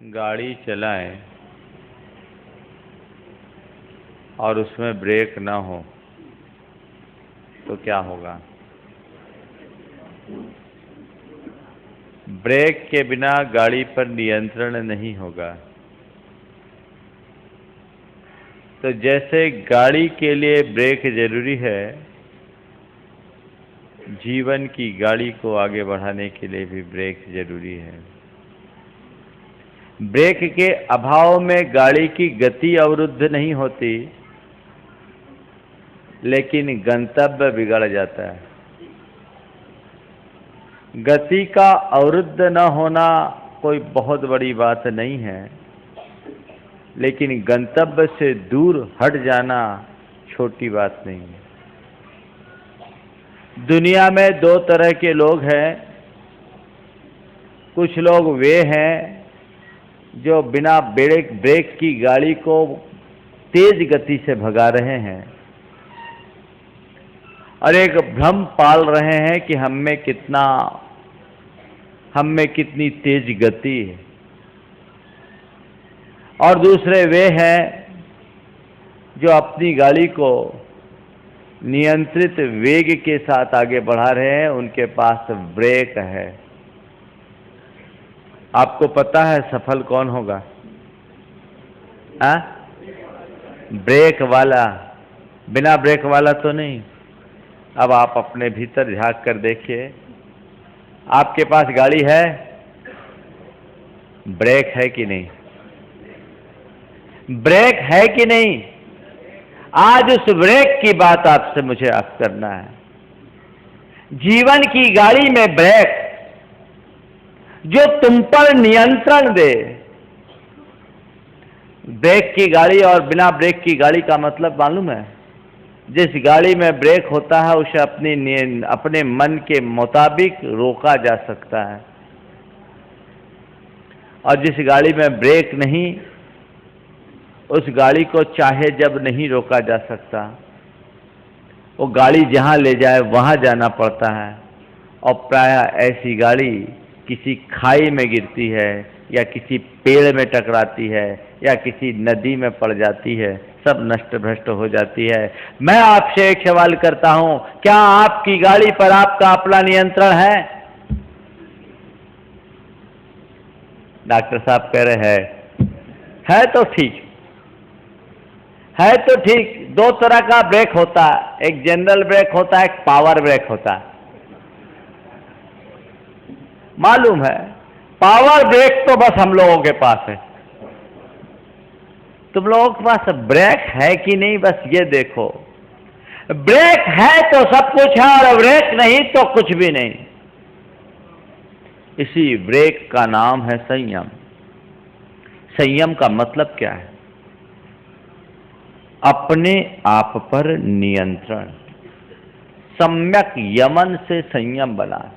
गाड़ी चलाएं और उसमें ब्रेक ना हो तो क्या होगा? ब्रेक के बिना गाड़ी पर नियंत्रण नहीं होगा। तो जैसे गाड़ी के लिए ब्रेक जरूरी है, जीवन की गाड़ी को आगे बढ़ाने के लिए भी ब्रेक जरूरी है। ब्रेक के अभाव में गाड़ी की गति अवरुद्ध नहीं होती, लेकिन गंतव्य बिगड़ जाता है। गति का अवरुद्ध न होना कोई बहुत बड़ी बात नहीं है, लेकिन गंतव्य से दूर हट जाना छोटी बात नहीं है। दुनिया में दो तरह के लोग हैं। कुछ लोग वे हैं जो बिना ब्रेक की गाड़ी को तेज गति से भगा रहे हैं और एक भ्रम पाल रहे हैं कि हम में कितनी तेज गति है। और दूसरे वे हैं जो अपनी गाड़ी को नियंत्रित वेग के साथ आगे बढ़ा रहे हैं, उनके पास ब्रेक है। आपको पता है सफल कौन होगा? ब्रेक वाला, बिना ब्रेक वाला तो नहीं। अब आप अपने भीतर झांक कर देखिए, आपके पास गाड़ी है, ब्रेक है कि नहीं? ब्रेक है कि नहीं? आज उस ब्रेक की बात आपसे मुझे अब करना है। जीवन की गाड़ी में ब्रेक जो तुम पर नियंत्रण दे। ब्रेक की गाड़ी और बिना ब्रेक की गाड़ी का मतलब मालूम है? जिस गाड़ी में ब्रेक होता है उसे अपने मन के मुताबिक रोका जा सकता है, और जिस गाड़ी में ब्रेक नहीं, उस गाड़ी को चाहे जब नहीं रोका जा सकता। वो गाड़ी जहां ले जाए वहां जाना पड़ता है, और प्रायः ऐसी गाड़ी किसी खाई में गिरती है, या किसी पेड़ में टकराती है, या किसी नदी में पड़ जाती है, सब नष्ट भ्रष्ट हो जाती है। मैं आपसे एक सवाल करता हूं, क्या आपकी गाड़ी पर आपका अपना नियंत्रण है? डॉक्टर साहब कह रहे हैं है तो ठीक है। तो ठीक, दो तरह का ब्रेक होता है, एक जनरल ब्रेक होता है, एक पावर ब्रेक होता है। मालूम है, पावर ब्रेक तो बस हम लोगों के पास है। तुम लोगों के पास ब्रेक है कि नहीं, बस ये देखो। ब्रेक है तो सब कुछ है, और ब्रेक नहीं तो कुछ भी नहीं। इसी ब्रेक का नाम है संयम। संयम का मतलब क्या है? अपने आप पर नियंत्रण। सम्यक यमन से संयम बना।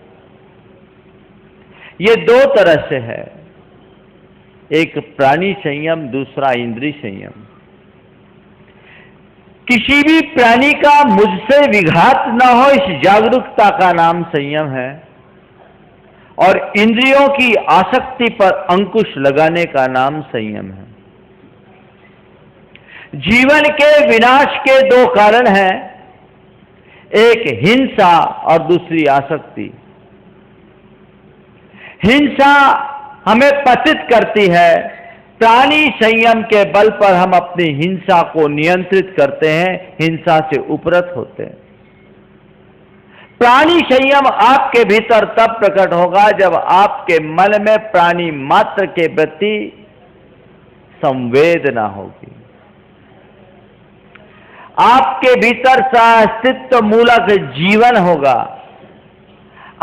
ये दो तरह से है, एक प्राणी संयम, दूसरा इंद्रिय संयम। किसी भी प्राणी का मुझसे विघात न हो, इस जागरूकता का नाम संयम है, और इंद्रियों की आसक्ति पर अंकुश लगाने का नाम संयम है। जीवन के विनाश के दो कारण हैं, एक हिंसा और दूसरी आसक्ति। हिंसा हमें पतित करती है। प्राणी संयम के बल पर हम अपनी हिंसा को नियंत्रित करते हैं, हिंसा से उपरत होते हैं। प्राणी संयम आपके भीतर तब प्रकट होगा जब आपके मन में प्राणी मात्र के प्रति संवेदना होगी। आपके भीतर अस्तित्व मूलक जीवन होगा।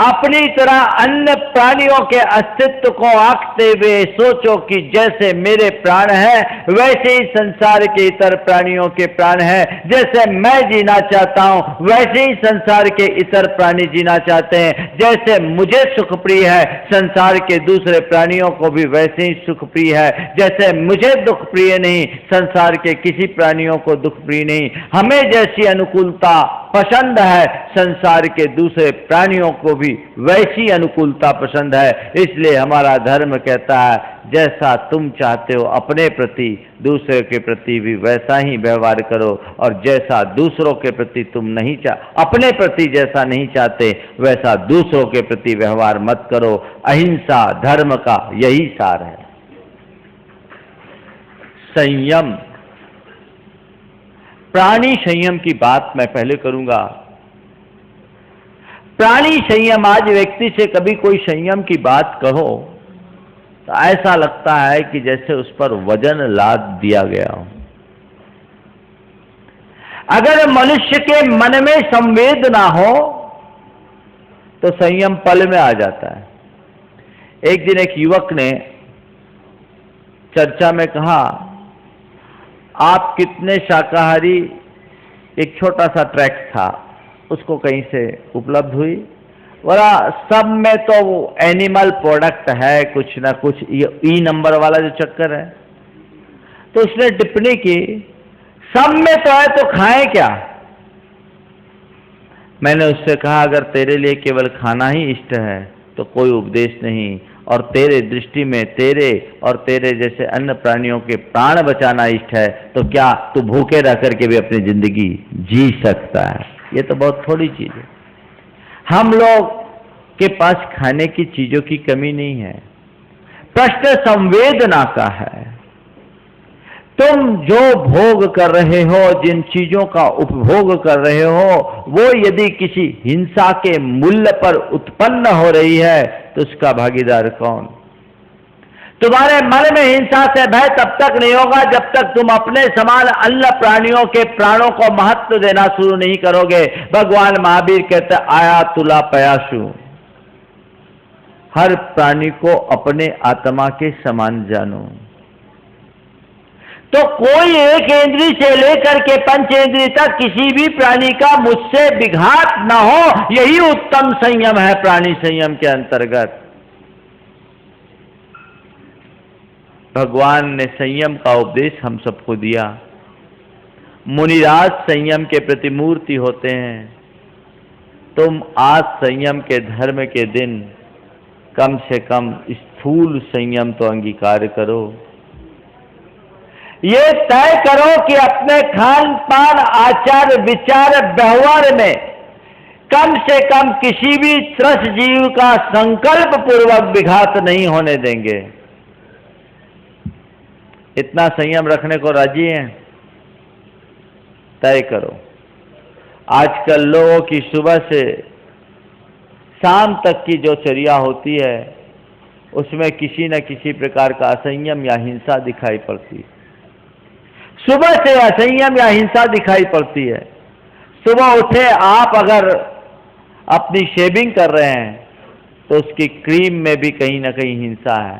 अपनी तरह अन्य प्राणियों के अस्तित्व को आंकते हुए सोचो कि जैसे मेरे प्राण है, वैसे ही संसार के इतर प्राणियों के प्राण है। जैसे मैं जीना चाहता हूं, वैसे ही संसार के इतर प्राणी जीना चाहते हैं। जैसे मुझे सुख प्रिय है, संसार के दूसरे प्राणियों को भी वैसे ही सुख प्रिय है। जैसे मुझे दुख प्रिय नहीं, संसार के किसी प्राणियों को दुख प्रिय नहीं। हमें जैसी अनुकूलता पसंद है, संसार के दूसरे प्राणियों को भी वैसी अनुकूलता पसंद है। इसलिए हमारा धर्म कहता है जैसा तुम चाहते हो अपने प्रति दूसरे के प्रति भी वैसा ही व्यवहार करो, और जैसा दूसरों के प्रति तुम नहीं अपने प्रति जैसा नहीं चाहते वैसा दूसरों के प्रति व्यवहार मत करो। अहिंसा धर्म का यही सार है। संयम, प्राणी संयम की बात मैं पहले करूंगा। प्राणी संयम, आज व्यक्ति से कभी कोई संयम की बात कहो तो ऐसा लगता है कि जैसे उस पर वजन लाद दिया गया हो। अगर मनुष्य के मन में संवेद ना हो तो संयम पल में आ जाता है। एक दिन एक युवक ने चर्चा में कहा, आप कितने शाकाहारी, एक छोटा सा ट्रैक्ट था, उसको कहीं से उपलब्ध हुई, बोला सब में तो वो एनिमल प्रोडक्ट है, कुछ ना कुछ ई नंबर वाला जो चक्कर है। तो उसने टिप्पणी की, सब में तो है तो खाएं क्या। मैंने उससे कहा अगर तेरे लिए केवल खाना ही इष्ट है तो कोई उपदेश नहीं, और तेरे दृष्टि में तेरे और तेरे जैसे अन्य प्राणियों के प्राण बचाना इष्ट है तो क्या तू भूखे रह करके भी अपनी जिंदगी जी सकता है। ये तो बहुत थोड़ी चीज है। हम लोग के पास खाने की चीजों की कमी नहीं है, प्रश्न संवेदना का है। तुम जो भोग कर रहे हो, जिन चीजों का उपभोग कर रहे हो, वो यदि किसी हिंसा के मूल्य पर उत्पन्न हो रही है तो उसका भागीदार कौन। तुम्हारे मन में हिंसा से भय तब तक नहीं होगा जब तक तुम अपने समान अन्य प्राणियों के प्राणों को महत्व देना शुरू नहीं करोगे। भगवान महावीर कहते आया तुला पयासु, हर प्राणी को अपने आत्मा के समान जानो। तो कोई एक इंद्री से लेकर के पंचेंद्री तक किसी भी प्राणी का मुझसे विघात न हो, यही उत्तम संयम है प्राणी संयम के अंतर्गत। भगवान ने संयम का उपदेश हम सबको दिया। मुनिराज संयम के प्रतिमूर्ति होते हैं। तुम आज संयम के धर्म के दिन कम से कम स्थूल संयम तो अंगीकार करो। ये तय करो कि अपने खान पान आचार विचार व्यवहार में कम से कम किसी भी त्रस जीव का संकल्प पूर्वक विघात नहीं होने देंगे। इतना संयम रखने को राजी हैं? तय करो। आजकल लोगों की सुबह से शाम तक की जो चर्या होती है उसमें किसी न किसी प्रकार का असंयम या हिंसा दिखाई पड़ती है। सुबह से असंयम या हिंसा दिखाई पड़ती है। सुबह उठे आप अगर अपनी शेविंग कर रहे हैं तो उसकी क्रीम में भी कहीं ना कहीं हिंसा है।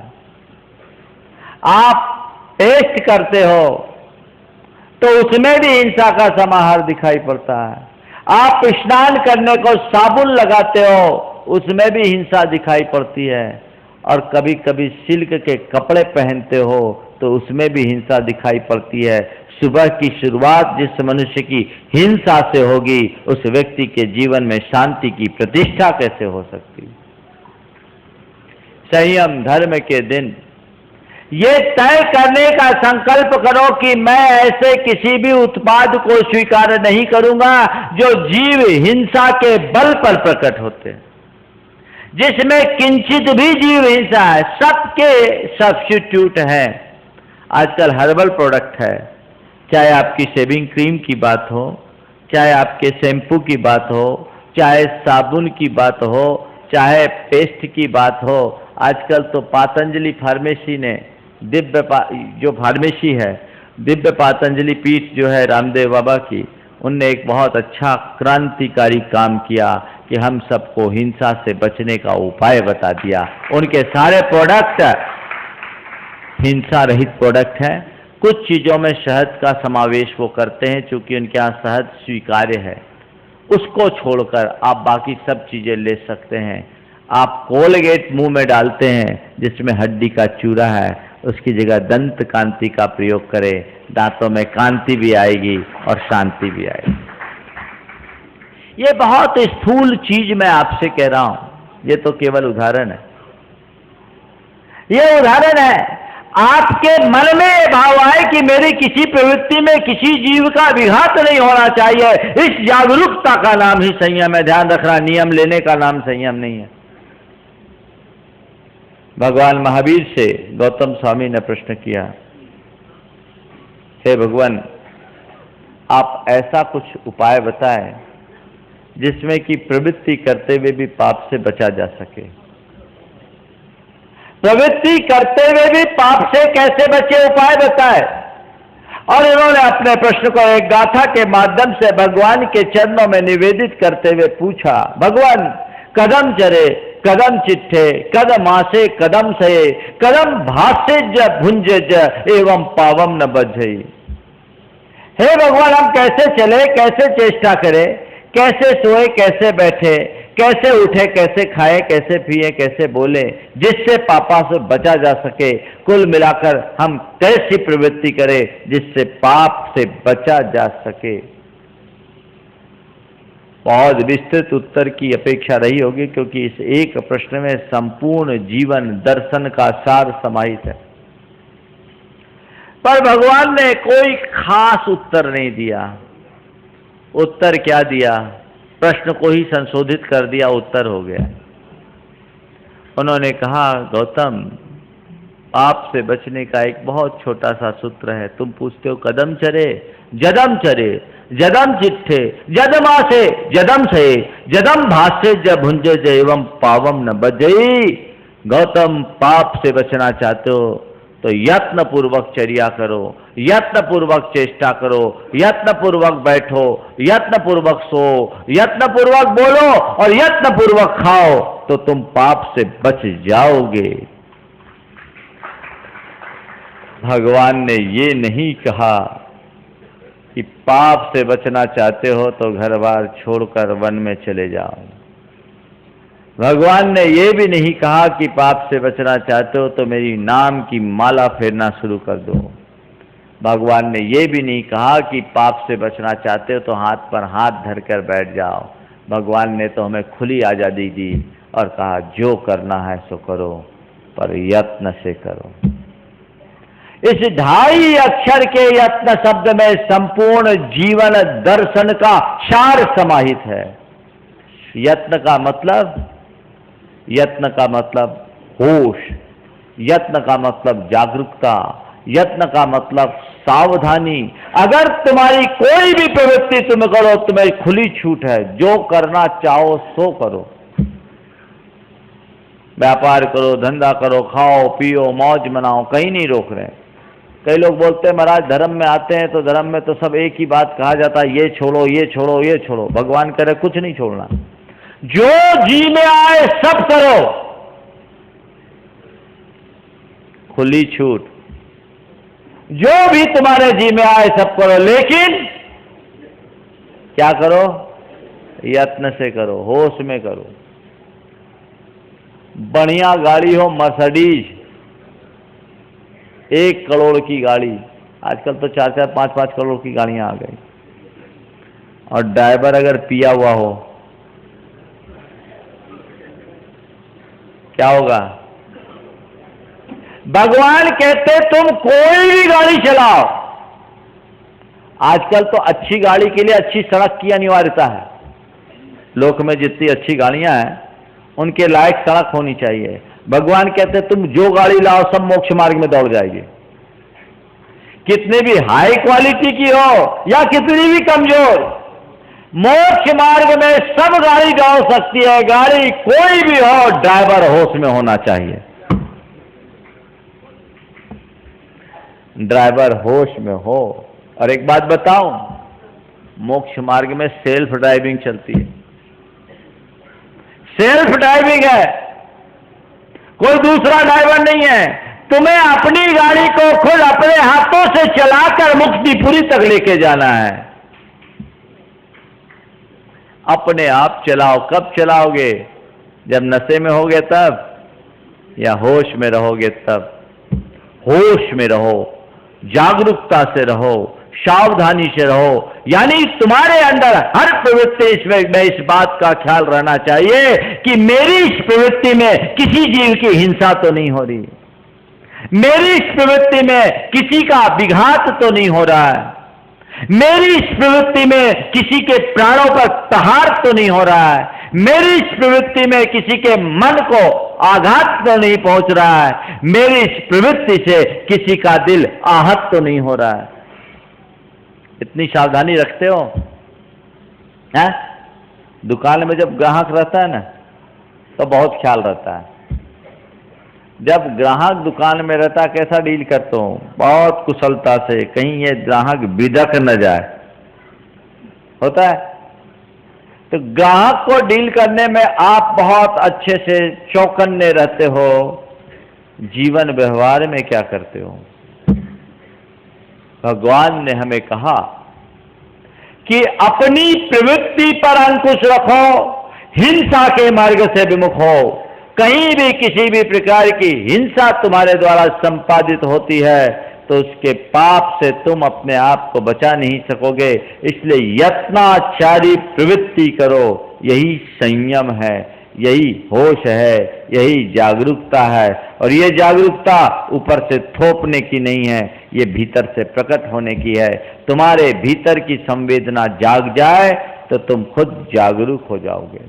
आप पेस्ट करते हो तो उसमें भी हिंसा का समाहार दिखाई पड़ता है। आप स्नान करने को साबुन लगाते हो उसमें भी हिंसा दिखाई पड़ती है। और कभी कभी सिल्क के कपड़े पहनते हो तो उसमें भी हिंसा दिखाई पड़ती है। सुबह की शुरुआत जिस मनुष्य की हिंसा से होगी उस व्यक्ति के जीवन में शांति की प्रतिष्ठा कैसे हो सकती। संयम धर्म के दिन ये तय करने का संकल्प करो कि मैं ऐसे किसी भी उत्पाद को स्वीकार नहीं करूंगा जो जीव हिंसा के बल पर प्रकट होते हैं, जिसमें किंचित भी जीव हिंसा है। सबके सब्स्टिट्यूट हैं। आजकल हर्बल प्रोडक्ट है, चाहे आपकी शेविंग क्रीम की बात हो, चाहे आपके शैम्पू की बात हो, चाहे साबुन की बात हो, चाहे पेस्ट की बात हो। आजकल तो पातंजलि फार्मेसी ने जो फार्मेसी है, दिव्य पातंजलि पीठ जो है रामदेव बाबा की, उनने एक बहुत अच्छा क्रांतिकारी काम किया कि हम सबको हिंसा से बचने का उपाय बता दिया। उनके सारे प्रोडक्ट हिंसा रहित प्रोडक्ट हैं। कुछ चीज़ों में शहद का समावेश वो करते हैं क्योंकि उनके यहाँ शहद स्वीकार्य है। उसको छोड़कर आप बाकी सब चीज़ें ले सकते हैं। आप कोलगेट मुंह में डालते हैं जिसमें हड्डी का चूरा है, उसकी जगह दंत कांति का प्रयोग करें। दांतों में कांति भी आएगी और शांति भी आएगी। ये बहुत स्थूल चीज मैं आपसे कह रहा हूं, ये तो केवल उदाहरण है। ये उदाहरण है। आपके मन में ये भाव आए कि मेरी किसी प्रवृत्ति में किसी जीव का विघात नहीं होना चाहिए, इस जागरूकता का नाम ही संयम है। ध्यान रखना, नियम लेने का नाम संयम नहीं है। भगवान महावीर से गौतम स्वामी ने प्रश्न किया, हे भगवान, आप ऐसा कुछ उपाय बताएं जिसमें कि प्रवृत्ति करते हुए भी पाप से बचा जा सके। प्रवृत्ति करते हुए भी पाप से कैसे बचे, उपाय बताए। और इन्होंने अपने प्रश्न को एक गाथा के माध्यम से भगवान के चरणों में निवेदित करते हुए पूछा, भगवान, कदम चरे कदम चिट्ठे, कदम आसे कदम सये, कदम भासे ज भुंजे ज एवं पावम न बझई। हे भगवान, हम कैसे चले, कैसे चेष्टा करें, कैसे सोए, कैसे बैठे, कैसे उठे, कैसे खाए, कैसे पिए, कैसे बोले, जिससे पापा से बचा जा सके। कुल मिलाकर हम कैसी प्रवृत्ति करें जिससे पाप से बचा जा सके। बहुत विस्तृत उत्तर की अपेक्षा रही होगी, क्योंकि इस एक प्रश्न में संपूर्ण जीवन दर्शन का सार समाहित है। पर भगवान ने कोई खास उत्तर नहीं दिया। उत्तर क्या दिया? प्रश्न को ही संशोधित कर दिया, उत्तर हो गया। उन्होंने कहा, गौतम, आपसे बचने का एक बहुत छोटा सा सूत्र है। तुम पूछते हो कदम चरे जदम चरे, जदम चिट्ठे जदमासे जदम सये, जदम भाष्य ज भुंजे ज एवं पावम न बजई। गौतम, पाप से बचना चाहते हो तो यत्न पूर्वक चर्या करो, यत्न पूर्वक चेष्टा करो, यत्न पूर्वक बैठो, यत्न पूर्वक सो, यत्न पूर्वक बोलो और यत्न पूर्वक खाओ, तो तुम पाप से बच जाओगे। भगवान ने ये नहीं कहा कि पाप से बचना चाहते हो तो घर बार छोड़कर वन में चले जाओ। भगवान ने यह भी नहीं कहा कि पाप से बचना चाहते हो तो मेरी नाम की माला फेरना शुरू कर दो। भगवान ने यह भी नहीं कहा कि पाप से बचना चाहते हो तो हाथ पर हाथ धरकर बैठ जाओ। भगवान ने तो हमें खुली आजादी दी और कहा, जो करना है सो करो, पर यत्न से करो। इस 2.5 अक्षर के यत्न शब्द में संपूर्ण जीवन दर्शन का सार समाहित है। यत्न का मतलब होश, यत्न का मतलब जागरूकता, यत्न का मतलब सावधानी। अगर तुम्हारी कोई भी प्रवृत्ति तुम करो, तुम्हें खुली छूट है, जो करना चाहो सो करो। व्यापार करो, धंधा करो, खाओ पियो, मौज मनाओ, कहीं नहीं रोक रहे। कई लोग बोलते हैं, महाराज धर्म में आते हैं तो धर्म में तो सब एक ही बात कहा जाता है, ये छोड़ो ये छोड़ो ये छोड़ो। भगवान करे कुछ नहीं छोड़ना, जो जी में आए सब करो, खुली छूट। जो भी तुम्हारे जी में आए सब करो, लेकिन क्या करो? यत्न से करो, होश में करो। बढ़िया गाड़ी हो, मर्सिडीज 1 करोड़ की गाड़ी, आजकल तो 4-4, 5-5 करोड़ की गाड़ियां आ गई, और ड्राइवर अगर पिया हुआ हो, क्या होगा? भगवान कहते तुम कोई भी गाड़ी चलाओ। आजकल तो अच्छी गाड़ी के लिए अच्छी सड़क की अनिवार्यता है। लोक में जितनी अच्छी गाड़ियां हैं उनके लायक सड़क होनी चाहिए। भगवान कहते तुम जो गाड़ी लाओ सब मोक्ष मार्ग में दौड़ जाएगी, कितने भी हाई क्वालिटी की हो या कितनी भी कमजोर। मोक्ष मार्ग में सब गाड़ी दौड़ सकती है। गाड़ी कोई भी हो, ड्राइवर होश में होना चाहिए। ड्राइवर होश में हो। और एक बात बताऊं, मोक्ष मार्ग में सेल्फ ड्राइविंग चलती है। सेल्फ ड्राइविंग है, कोई दूसरा ड्राइवर नहीं है। तुम्हें अपनी गाड़ी को खुद अपने हाथों से चलाकर मुक्तिपुरी तक लेके जाना है। अपने आप चलाओ। कब चलाओगे? जब नशे में होगे तब, या होश में रहोगे तब? होश में रहो, जागरूकता से रहो, सावधानी से रहो। यानी तुम्हारे अंदर हर प्रवृत्ति में इस बात का ख्याल रहना चाहिए कि मेरी इस प्रवृत्ति में किसी जीव की हिंसा तो नहीं हो रही, मेरी इस प्रवृत्ति में किसी का विघात तो नहीं हो रहा है, मेरी इस प्रवृत्ति में किसी के प्राणों पर प्रहार तो नहीं हो रहा है, मेरी इस प्रवृत्ति में किसी के मन को आघात तो नहीं पहुंच रहा है, मेरी इस प्रवृत्ति से किसी का दिल आहत तो नहीं हो रहा है। इतनी सावधानी रखते हो? हैं? दुकान में जब ग्राहक रहता है ना तो बहुत ख्याल रहता है। जब ग्राहक दुकान में रहता कैसा डील करता हूं? बहुत कुशलता से, कहीं ये ग्राहक बिदक न जाए, होता है। तो ग्राहक को डील करने में आप बहुत अच्छे से चौकन्ने रहते हो, जीवन व्यवहार में क्या करते हो? भगवान ने हमें कहा कि अपनी प्रवृत्ति पर अंकुश रखो, हिंसा के मार्ग से विमुख हो। कहीं भी किसी भी प्रकार की हिंसा तुम्हारे द्वारा संपादित होती है तो उसके पाप से तुम अपने आप को बचा नहीं सकोगे। इसलिए यत्नाचारी प्रवृत्ति करो, यही संयम है, यही होश है, यही जागरूकता है। और ये जागरूकता ऊपर से थोपने की नहीं है, ये भीतर से प्रकट होने की है। तुम्हारे भीतर की संवेदना जाग जाए तो तुम खुद जागरूक हो जाओगे।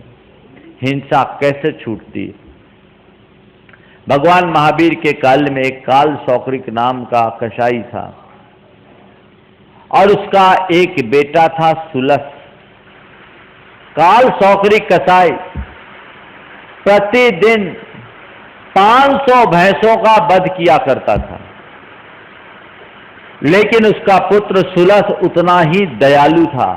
हिंसा कैसे छूटती है? भगवान महावीर के काल में एक काल सौक्रिक नाम का कसाई था और उसका एक बेटा था सुलस। काल सौक्रिक कसाई प्रतिदिन 500 भैंसों का वध किया करता था, लेकिन उसका पुत्र सुलस उतना ही दयालु था।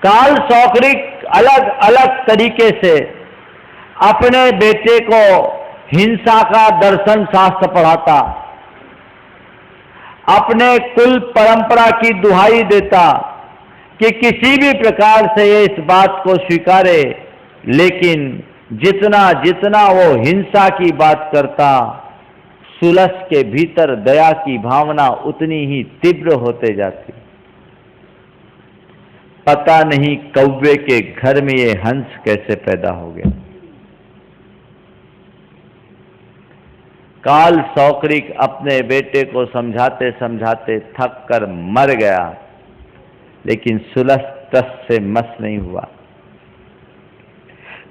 काल सौक्रिक अलग अलग तरीके से अपने बेटे को हिंसा का दर्शन शास्त्र पढ़ाता, अपने कुल परंपरा की दुहाई देता कि किसी भी प्रकार से ये इस बात को स्वीकारे, लेकिन जितना जितना वो हिंसा की बात करता, सुलस के भीतर दया की भावना उतनी ही तीव्र होते जाती। पता नहीं कौवे के घर में ये हंस कैसे पैदा हो गया। काल सौक्रिक अपने बेटे को समझाते समझाते थक कर मर गया, लेकिन सुलस तस से मस नहीं हुआ।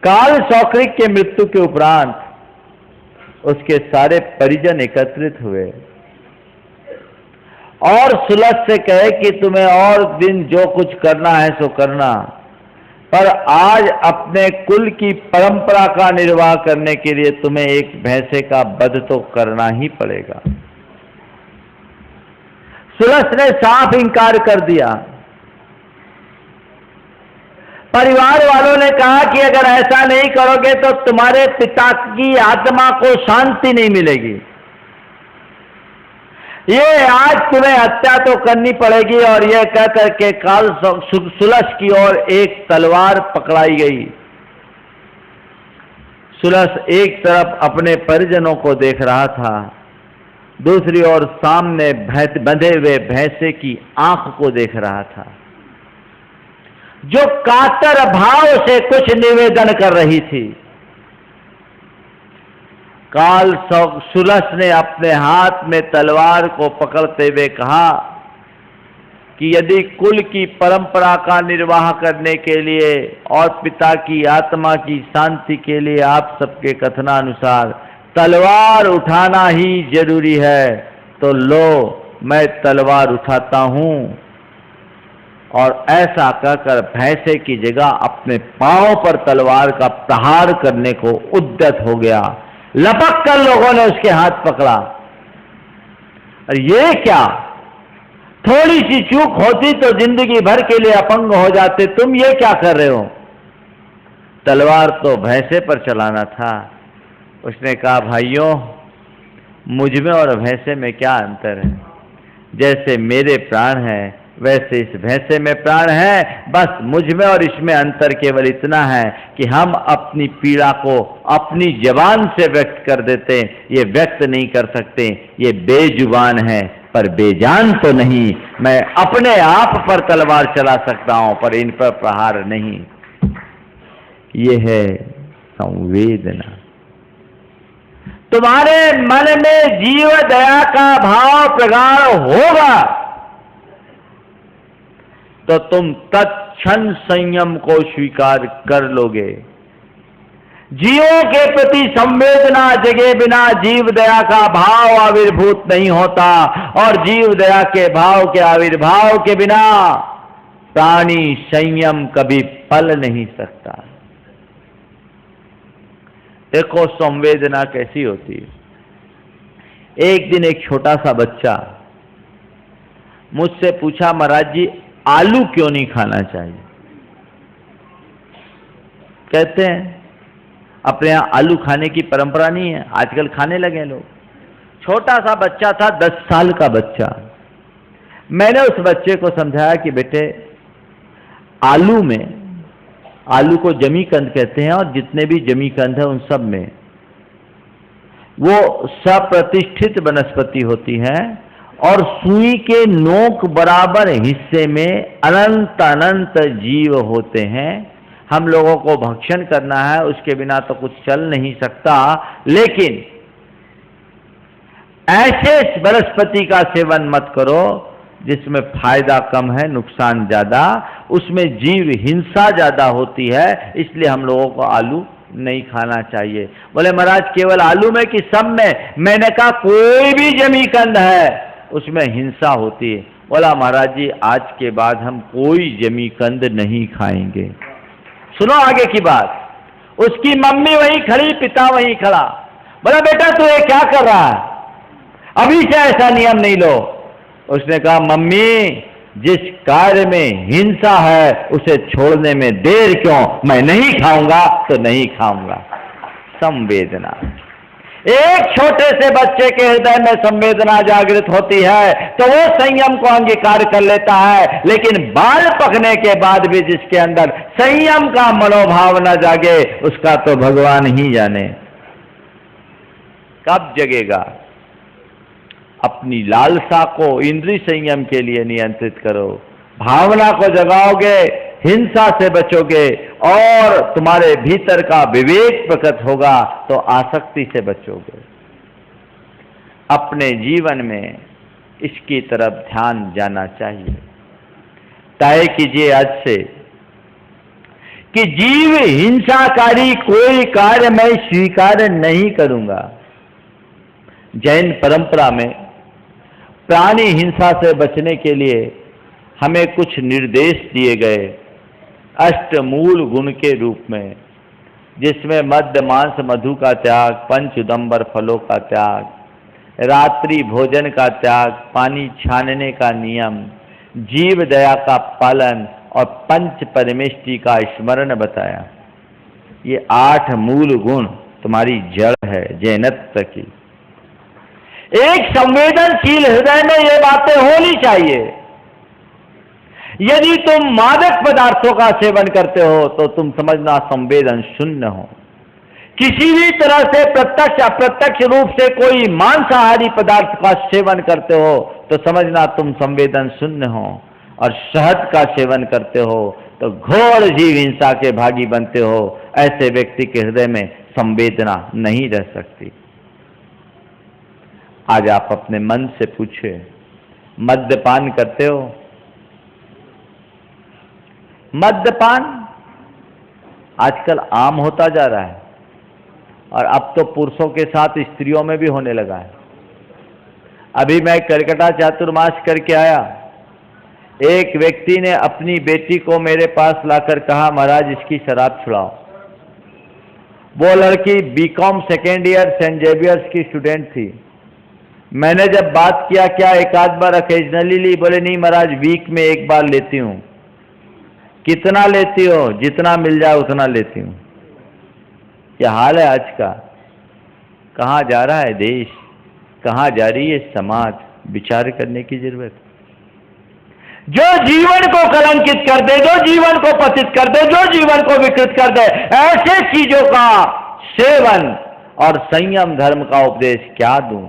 काल सौक्रिक के मृत्यु के उपरांत उसके सारे परिजन एकत्रित हुए और सुलस से कहे कि तुम्हें और दिन जो कुछ करना है सो करना, पर आज अपने कुल की परंपरा का निर्वाह करने के लिए तुम्हें एक भैंसे का वध तो करना ही पड़ेगा। सुलस ने साफ इंकार कर दिया। परिवार वालों ने कहा कि अगर ऐसा नहीं करोगे तो तुम्हारे पिता की आत्मा को शांति नहीं मिलेगी, ये आज तुम्हें हत्या तो करनी पड़ेगी। और यह कहकर के काल सुलस की ओर एक तलवार पकड़ाई गई। सुलस एक तरफ अपने परिजनों को देख रहा था, दूसरी ओर सामने बंधे हुए भैंसे की आंख को देख रहा था, जो कातर भाव से कुछ निवेदन कर रही थी। काल सुलस ने अपने हाथ में तलवार को पकड़ते हुए कहा कि यदि कुल की परंपरा का निर्वाह करने के लिए और पिता की आत्मा की शांति के लिए आप सबके कथनानुसार तलवार उठाना ही जरूरी है, तो लो मैं तलवार उठाता हूं। और ऐसा कहकर भैंसे की जगह अपने पांव पर तलवार का प्रहार करने को उद्यत हो गया। लपक कर लोगों ने उसके हाथ पकड़ा। और ये क्या, थोड़ी सी चूक होती तो जिंदगी भर के लिए अपंग हो जाते, तुम ये क्या कर रहे हो? तलवार तो भैंसे पर चलाना था। उसने कहा भाइयों, मुझ में और भैंसे में क्या अंतर है? जैसे मेरे प्राण है वैसे इस भैंसे में प्राण है, बस मुझ में और इसमें अंतर केवल इतना है कि हम अपनी पीड़ा को अपनी जबान से व्यक्त कर देते हैं, ये व्यक्त नहीं कर सकते, ये बेजुबान है। पर बेजान तो नहीं। मैं अपने आप पर तलवार चला सकता हूं, पर इन पर प्रहार नहीं। ये है संवेदना। तुम्हारे मन में जीव दया का भाव प्रगाढ़ होगा तो तुम तत्क्षण संयम को स्वीकार कर लोगे। जीवों के प्रति संवेदना जगे बिना जीव दया का भाव आविर्भूत नहीं होता, और जीव दया के भाव के आविर्भाव के बिना प्राणी संयम कभी पल नहीं सकता। देखो संवेदना कैसी होती है। एक दिन एक छोटा सा बच्चा मुझसे पूछा, महाराज जी आलू क्यों नहीं खाना चाहिए? कहते हैं अपने यहाँ आलू खाने की परंपरा नहीं है, आजकल खाने लगे लोग। छोटा सा बच्चा था, 10 साल का बच्चा। मैंने उस बच्चे को समझाया कि बेटे आलू में, आलू को जमीकंद कहते हैं, और जितने भी जमीकंद है उन सब में वो सप्रतिष्ठित वनस्पति होती है, और सुई के नोक बराबर हिस्से में अनंत अनंत जीव होते हैं। हम लोगों को भक्षण करना है, उसके बिना तो कुछ चल नहीं सकता, लेकिन ऐसे वनस्पति का सेवन मत करो जिसमें फायदा कम है, नुकसान ज्यादा, उसमें जीव हिंसा ज्यादा होती है, इसलिए हम लोगों को आलू नहीं खाना चाहिए। बोले महाराज केवल आलू में कि सब में? मैंने कहा कोई भी जमीकंद है उसमें हिंसा होती है। बोला महाराज जी आज के बाद हम कोई जमीकंद नहीं खाएंगे। सुनो आगे की बात। उसकी मम्मी वहीं खड़ी, पिता वहीं खड़ा। बोला बेटा तू ये क्या कर रहा है? अभी से ऐसा नियम नहीं लो। उसने कहा मम्मी जिस कार्य में हिंसा है उसे छोड़ने में देर क्यों? मैं नहीं खाऊंगा तो नहीं खाऊंगा। संवेदना। एक छोटे से बच्चे के हृदय में संवेदना जागृत होती है तो वो संयम को अंगीकार कर लेता है, लेकिन बाल पकने के बाद भी जिसके अंदर संयम का मनोभाव न जागे उसका तो भगवान ही जाने कब जगेगा। अपनी लालसा को इंद्रिय संयम के लिए नियंत्रित करो, भावना को जगाओगे, हिंसा से बचोगे, और तुम्हारे भीतर का विवेक प्रकट होगा तो आसक्ति से बचोगे। अपने जीवन में इसकी तरफ ध्यान जाना चाहिए। तय कीजिए आज से कि जीव हिंसाकारी कोई कार्य मैं स्वीकार नहीं करूंगा। जैन परंपरा में प्राणी हिंसा से बचने के लिए हमें कुछ निर्देश दिए गए अष्टमूल गुण के रूप में, जिसमें मद्य मांस मधु का त्याग, पंच उदंबर फलों का त्याग, रात्रि भोजन का त्याग, पानी छानने का नियम, जीव दया का पालन और पंच परमेष्टि का स्मरण बताया। ये 8 मूल गुण तुम्हारी जड़ है जैनत्व की। एक संवेदनशील हृदय में ये बातें होनी चाहिए। यदि तुम मादक पदार्थों का सेवन करते हो तो तुम समझना संवेदन शून्य हो। किसी भी तरह से प्रत्यक्ष अप्रत्यक्ष रूप से कोई मांसाहारी पदार्थ का सेवन करते हो तो समझना तुम संवेदन शून्य हो, और शहद का सेवन करते हो तो घोर जीव हिंसा के भागी बनते हो। ऐसे व्यक्ति के हृदय में संवेदना नहीं रह सकती। आज आप अपने मन से पूछिए, मद्यपान करते हो? मद्यपान आजकल आम होता जा रहा है, और अब तो पुरुषों के साथ स्त्रियों में भी होने लगा है। अभी मैं कलकत्ता चातुर्मास करके आया। एक व्यक्ति ने अपनी बेटी को मेरे पास लाकर कहा महाराज इसकी शराब छुड़ाओ। वो लड़की BCom second year Saint Xavier's की स्टूडेंट थी। मैंने जब बात किया क्या एक आध बार ओकेजनली ली? बोले नहीं महाराज वीक में एक बार लेती हूँ। कितना लेती हो? जितना मिल जाए उतना लेती हूँ। क्या हाल है आज का? कहाँ जा रहा है देश, कहाँ जा रही है समाज? विचार करने की जरूरत। जो जीवन को कलंकित कर दे, जो जीवन को पतित कर दे, जो जीवन को विकृत कर दे, ऐसे चीजों का सेवन और संयम धर्म का उपदेश क्या दूं?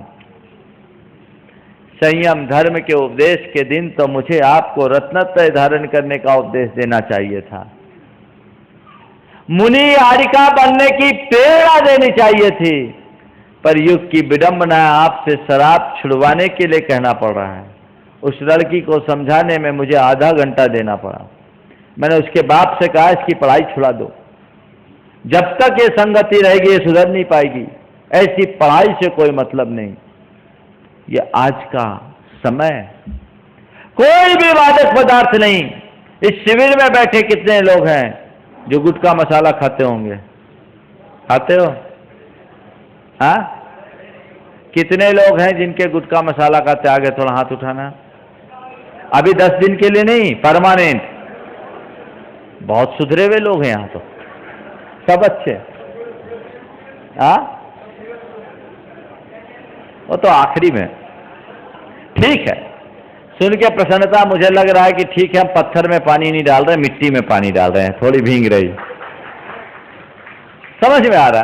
संयम धर्म के उपदेश के दिन तो मुझे आपको रत्नत्रय धारण करने का उपदेश देना चाहिए था, मुनि हारिका बनने की प्रेरणा देनी चाहिए थी, पर युग की विडंबना आपसे शराब छुड़वाने के लिए कहना पड़ रहा है। उस लड़की को समझाने में मुझे आधा घंटा देना पड़ा। मैंने उसके बाप से कहा इसकी पढ़ाई छुड़ा दो, जब तक ये संगति रहेगी ये सुधर नहीं पाएगी, ऐसी पढ़ाई से कोई मतलब नहीं। ये आज का समय, कोई भी मादक पदार्थ नहीं। इस शिविर में बैठे कितने लोग हैं जो गुटखा मसाला खाते होंगे? खाते हो? हाँ, कितने लोग हैं जिनके गुटखा मसाला खाते? आगे थोड़ा हाथ उठाना। अभी 10 दिन के लिए नहीं, परमानेंट। बहुत सुधरे हुए लोग हैं यहां तो, सब अच्छे। हाँ, वो तो आखिरी में। ठीक है, सुन के प्रसन्नता, मुझे लग रहा है कि ठीक है, हम पत्थर में पानी नहीं डाल रहे, मिट्टी में पानी डाल रहे हैं, थोड़ी भींग रही। समझ में आ रहा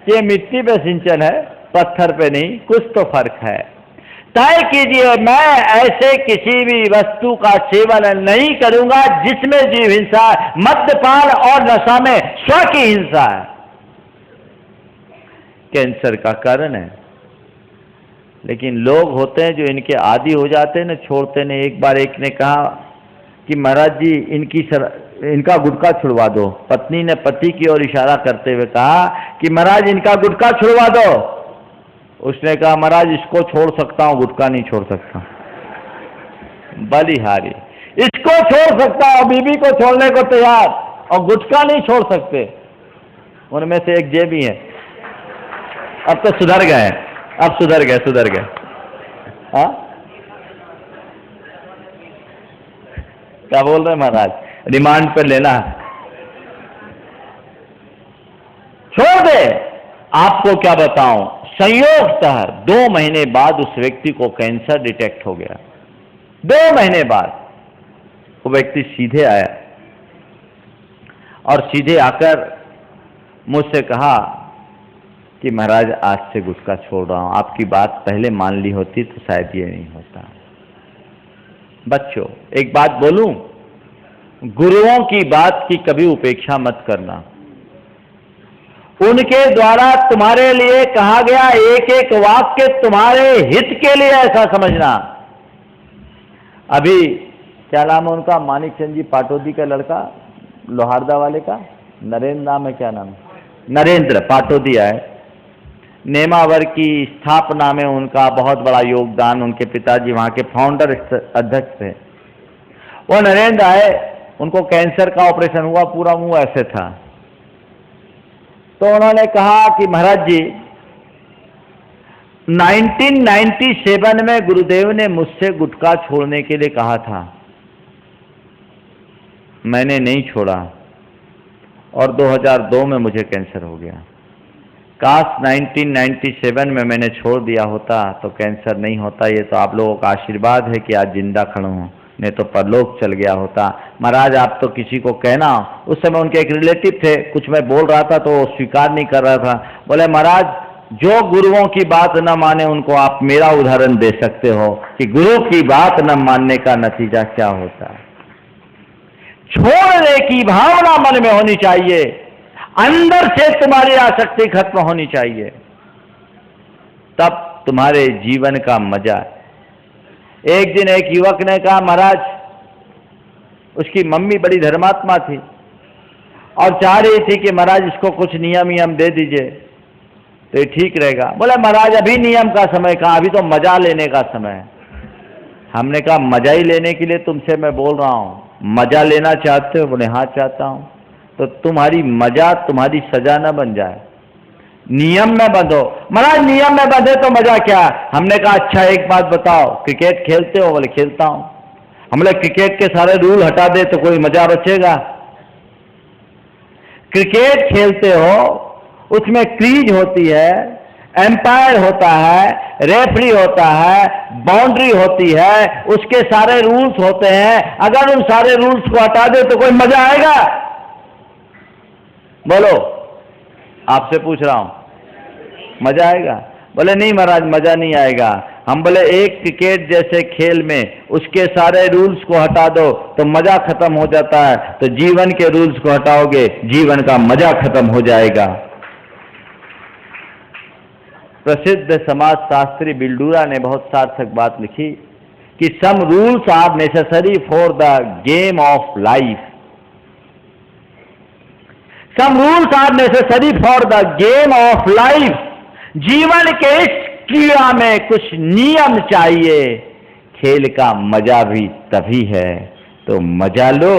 कि ये मिट्टी पे सिंचन है, पत्थर पे नहीं, कुछ तो फर्क है। तय कीजिए, मैं ऐसे किसी भी वस्तु का सेवन नहीं करूंगा जिसमें जीव हिंसा, मद्यपान और नशा में स्व की हिंसा है। कैंसर का कारण है। लेकिन लोग होते हैं जो इनके आदी हो जाते हैं ना, छोड़ते नहीं। एक बार एक ने कहा कि महाराज जी इनका गुटखा छुड़वा दो। पत्नी ने पति की ओर इशारा करते हुए कहा कि महाराज इनका गुटखा छुड़वा दो। उसने कहा महाराज इसको छोड़ सकता हूं, गुटखा नहीं छोड़ सकता। बलिहारी, इसको छोड़ सकता हूं, बीबी को छोड़ने को तैयार, और गुटखा नहीं छोड़ सकते। उनमें से एक जे भी है, अब तो सुधर गए, अब सुधर गए। हाँ, क्या बोल रहे महाराज? रिमांड पर लेना, छोड़ दे। आपको क्या बताऊं, संयोगतः 2 महीने बाद उस व्यक्ति को कैंसर डिटेक्ट हो गया। 2 महीने बाद वो व्यक्ति सीधे आया और सीधे आकर मुझसे कहा कि महाराज आज से गुटखा छोड़ रहा हूं, आपकी बात पहले मान ली होती तो शायद ये नहीं होता। बच्चों, एक बात बोलूं, गुरुओं की बात की कभी उपेक्षा मत करना। उनके द्वारा तुम्हारे लिए कहा गया एक एक वाक्य तुम्हारे हित के लिए ऐसा समझना। अभी क्या नाम है उनका, मानिक चंद जी पाटोदी का लड़का, लोहारदा वाले का, नरेंद्र नाम है, क्या नाम है, नरेंद्र पाटोदी है। नेमावर की स्थापना में उनका बहुत बड़ा योगदान, उनके पिताजी वहां के फाउंडर अध्यक्ष थे। वो नरेंद्र आए, उनको कैंसर का ऑपरेशन हुआ, पूरा मुंह ऐसे था। तो उन्होंने कहा कि महाराज जी 1997 में गुरुदेव ने मुझसे गुटखा छोड़ने के लिए कहा था, मैंने नहीं छोड़ा और 2002 में मुझे कैंसर हो गया। काश 1997 में मैंने छोड़ दिया होता तो कैंसर नहीं होता। ये तो आप लोगों का आशीर्वाद है कि आज जिंदा खड़ा हूं, नहीं तो परलोक चल गया होता। महाराज आप तो किसी को कहना, उस समय उनके एक रिलेटिव थे, कुछ मैं बोल रहा था तो वो स्वीकार नहीं कर रहा था। बोले महाराज जो गुरुओं की बात न माने उनको आप मेरा उदाहरण दे सकते हो कि गुरु की बात न मानने का नतीजा क्या होता है। छोड़ने की भावना मन में होनी चाहिए, अंदर से तुम्हारी आसक्ति खत्म होनी चाहिए, तब तुम्हारे जीवन का मजा है। एक दिन एक युवक ने कहा महाराज, उसकी मम्मी बड़ी धर्मात्मा थी और चाह रही थी कि महाराज इसको कुछ नियम दे दीजिए तो ये ठीक रहेगा। बोला महाराज अभी नियम का समय कहाँ, अभी तो मजा लेने का समय है। हमने कहा मजा ही लेने के लिए तुमसे मैं बोल रहा हूं, मजा लेना चाहते हो? बोले हाँ चाहता हूं। तो तुम्हारी मजा तुम्हारी सजा न बन जाए, नियम में बंधो। महाराज नियम में बंधे तो मजा क्या? हमने कहा अच्छा एक बात बताओ, क्रिकेट खेलते हो? बोले खेलता हूं। हमने क्रिकेट के सारे रूल हटा दे तो कोई मजा बचेगा? क्रिकेट खेलते हो, उसमें क्रीज होती है, एम्पायर होता है, रेफरी होता है, बाउंड्री होती है, उसके सारे रूल्स होते हैं। अगर उन सारे रूल्स को हटा दे तो कोई मजा आएगा? बोलो, आपसे पूछ रहा हूं, मजा आएगा? बोले नहीं महाराज मजा नहीं आएगा, हम बोले एक क्रिकेट जैसे खेल में उसके सारे रूल्स को हटा दो तो मजा खत्म हो जाता है, तो जीवन के रूल्स को हटाओगे जीवन का मजा खत्म हो जाएगा। प्रसिद्ध समाजशास्त्री बिल्डूरा ने बहुत सार्थक बात लिखी कि some rules are necessary for the game of life, some rules are necessary for the game of life. जीवन के इस क्रीड़ा में कुछ नियम चाहिए, खेल का मजा भी तभी है। तो मजा लो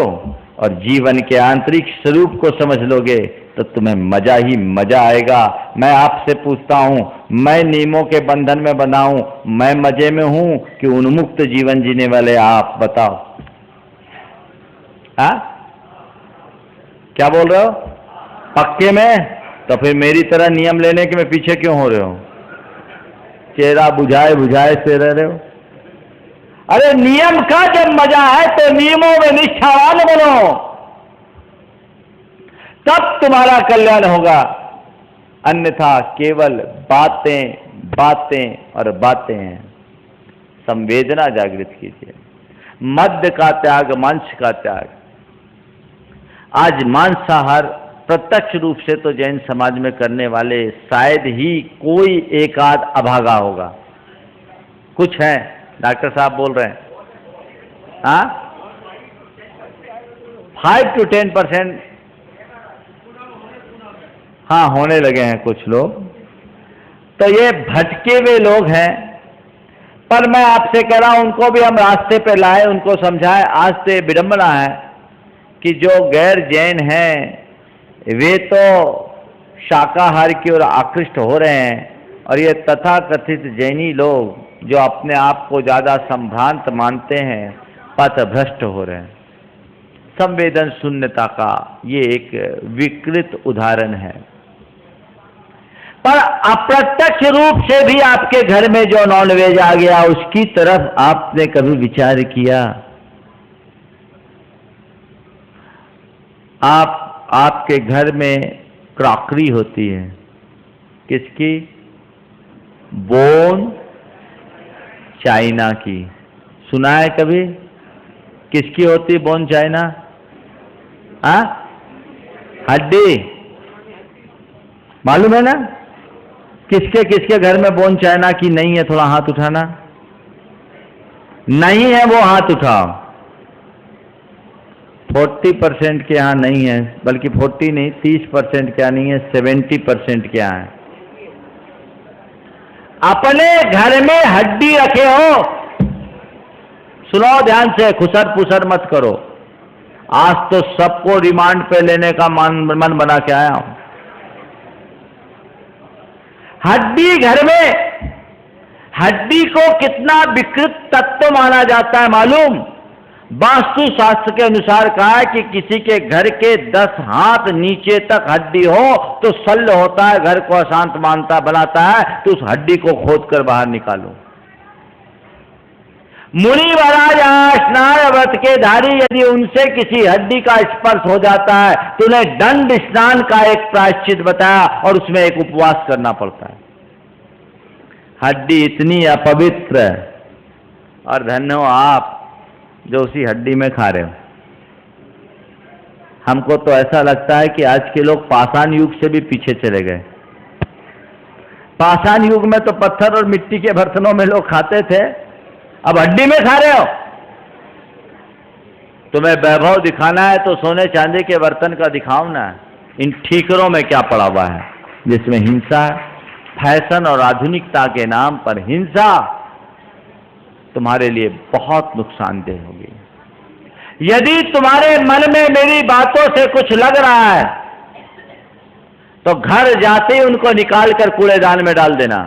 और जीवन के आंतरिक स्वरूप को समझ लोगे तो तुम्हें मजा ही मजा आएगा। मैं आपसे पूछता हूं, मैं नियमों के बंधन में बंधा हूं, मैं मजे में हूं कि उन्मुक्त जीवन जीने वाले आप? बताओ। हाँ, क्या बोल रहे हो? पक्के में? तो फिर मेरी तरह नियम लेने के में पीछे क्यों हो रहे हो? चेहरा बुझाए बुझाए से रह रहे हो। अरे नियम का जब मजा है तो नियमों में निष्ठावान बनो, तब तुम्हारा कल्याण होगा। अन्यथा केवल बातें बातें और बातें हैं। संवेदना जागृत कीजिए। मद्य का त्याग, मांस का त्याग। आज मांसाहार प्रत्यक्ष रूप से तो जैन समाज में करने वाले शायद ही कोई एक आध अभागा होगा। कुछ है, डॉक्टर साहब बोल रहे हैं, हाँ 5 to 10%, हाँ होने लगे हैं कुछ लोग। तो ये भटके हुए लोग हैं, पर मैं आपसे कह रहा हूं उनको भी हम रास्ते पे लाए, उनको समझाएं। आज से विडंबना है कि जो गैर जैन हैं वे तो शाकाहार की ओर आकृष्ट हो रहे हैं, और ये तथाकथित जैनी लोग जो अपने आप को ज्यादा संभ्रांत मानते हैं पथभ्रष्ट हो रहे हैं। संवेदन शून्यता का ये एक विकृत उदाहरण है। पर अप्रत्यक्ष रूप से भी आपके घर में जो नॉनवेज आ गया उसकी तरफ आपने कभी विचार किया? आपके घर में क्रॉकरी होती है, किसकी? बोन चाइना की। सुना है कभी? किसकी होती बोन चाइना? हाँ, हड्डी। मालूम है ना किसके किसके घर में बोन चाइना की नहीं है? थोड़ा हाथ उठाना। नहीं है वो हाथ उठाओ। 40% के यहाँ नहीं है, बल्कि 40 नहीं 30% क्या नहीं है, 70% क्या है। अपने घर में हड्डी रखे हो? सुनो ध्यान से, खुसर पुसर मत करो। आज तो सबको रिमांड पे लेने का मन बना के आया हूं। हड्डी घर में, हड्डी को कितना विकृत तत्व माना जाता है मालूम? वास्तु शास्त्र के अनुसार कहा है कि किसी के घर के 10 हाथ नीचे तक हड्डी हो तो शल्य होता है, घर को अशांत मानता बनाता है, तो उस हड्डी को खोद कर बाहर निकालो। मुनि महाराज स्नान व्रत के धारी यदि उनसे किसी हड्डी का स्पर्श हो जाता है तो उन्हें दंड स्नान का एक प्रायश्चित बताया और उसमें एक उपवास करना पड़ता है। हड्डी इतनी अपवित्र, और धन्य हो आप जो उसी हड्डी में खा रहे हो। हमको तो ऐसा लगता है कि आज के लोग पाषाण युग से भी पीछे चले गए। पाषाण युग में तो पत्थर और मिट्टी के बर्तनों में लोग खाते थे, अब हड्डी में खा रहे हो। तुम्हें वैभव दिखाना है तो सोने चांदी के बर्तन का दिखाओ ना। इन ठीकरों में क्या पड़ा हुआ है जिसमें हिंसा है? फैशन और आधुनिकता के नाम पर हिंसा तुम्हारे लिए बहुत नुकसानदेह होगी। यदि तुम्हारे मन में मेरी बातों से कुछ लग रहा है तो घर जाते ही उनको निकाल कर कूड़ेदान में डाल देना,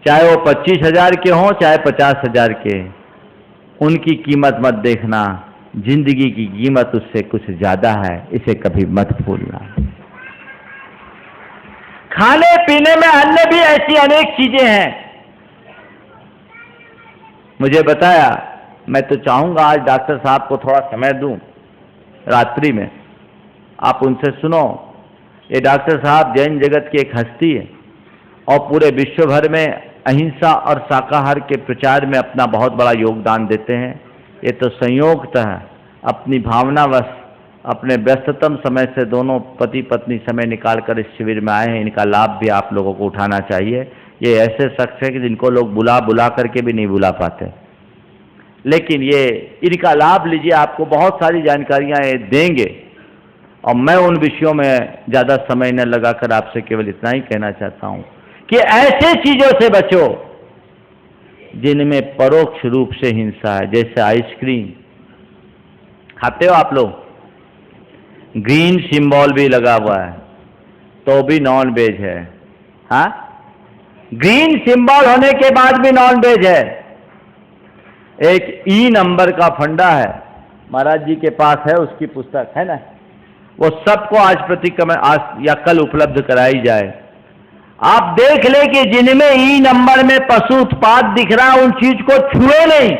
चाहे वो 25,000 के हों चाहे 50,000 के। उनकी कीमत मत देखना, जिंदगी की कीमत उससे कुछ ज्यादा है, इसे कभी मत भूलना। खाने पीने में अन्य भी ऐसी अनेक चीजें हैं। मुझे बताया, मैं तो चाहूंगा आज डॉक्टर साहब को थोड़ा समय दूं रात्रि में, आप उनसे सुनो। ये डॉक्टर साहब जैन जगत की एक हस्ती है और पूरे विश्व भर में अहिंसा और शाकाहार के प्रचार में अपना बहुत बड़ा योगदान देते हैं। ये तो संयोगतः अपनी भावनावश अपने व्यस्ततम समय से दोनों पति पत्नी समय निकालकर इस शिविर में आए हैं। इनका लाभ भी आप लोगों को उठाना चाहिए। ये ऐसे शख्स हैं कि जिनको लोग बुला बुला करके भी नहीं बुला पाते, लेकिन ये इनका लाभ लीजिए। आपको बहुत सारी जानकारियां ये देंगे और मैं उन विषयों में ज़्यादा समय न लगाकर आपसे केवल इतना ही कहना चाहता हूं कि ऐसे चीज़ों से बचो जिनमें परोक्ष रूप से हिंसा है। जैसे आइसक्रीम खाते हो आप लोग, ग्रीन सिंबल भी लगा हुआ है तो भी नॉन वेज है। हाँ, ग्रीन सिंबल होने के बाद भी नॉन वेज है। एक ई नंबर का फंडा है, महाराज जी के पास है, उसकी पुस्तक है ना, वो सबको आज प्रतिक्रमण आज या कल उपलब्ध कराई जाए। आप देख ले कि जिनमें ई नंबर में पशु उत्पाद दिख रहा है उन चीज को छुए नहीं,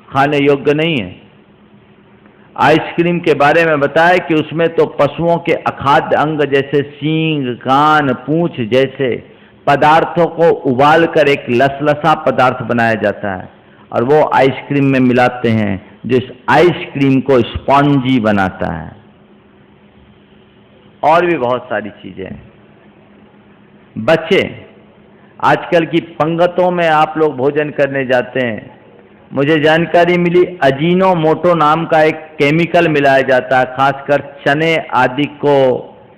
खाने योग्य नहीं है। आइसक्रीम के बारे में बताया कि उसमें तो पशुओं के अखाद्य अंग जैसे सींग, कान, पूंछ जैसे पदार्थों को उबालकर एक लसलसा पदार्थ बनाया जाता है और वो आइसक्रीम में मिलाते हैं, जो इस आइसक्रीम को स्पॉन्जी बनाता है। और भी बहुत सारी चीजें हैं। बच्चे आजकल की पंगतों में आप लोग भोजन करने जाते हैं, मुझे जानकारी मिली अजीनोमोटो नाम का एक केमिकल मिलाया जाता है, खासकर चने आदि को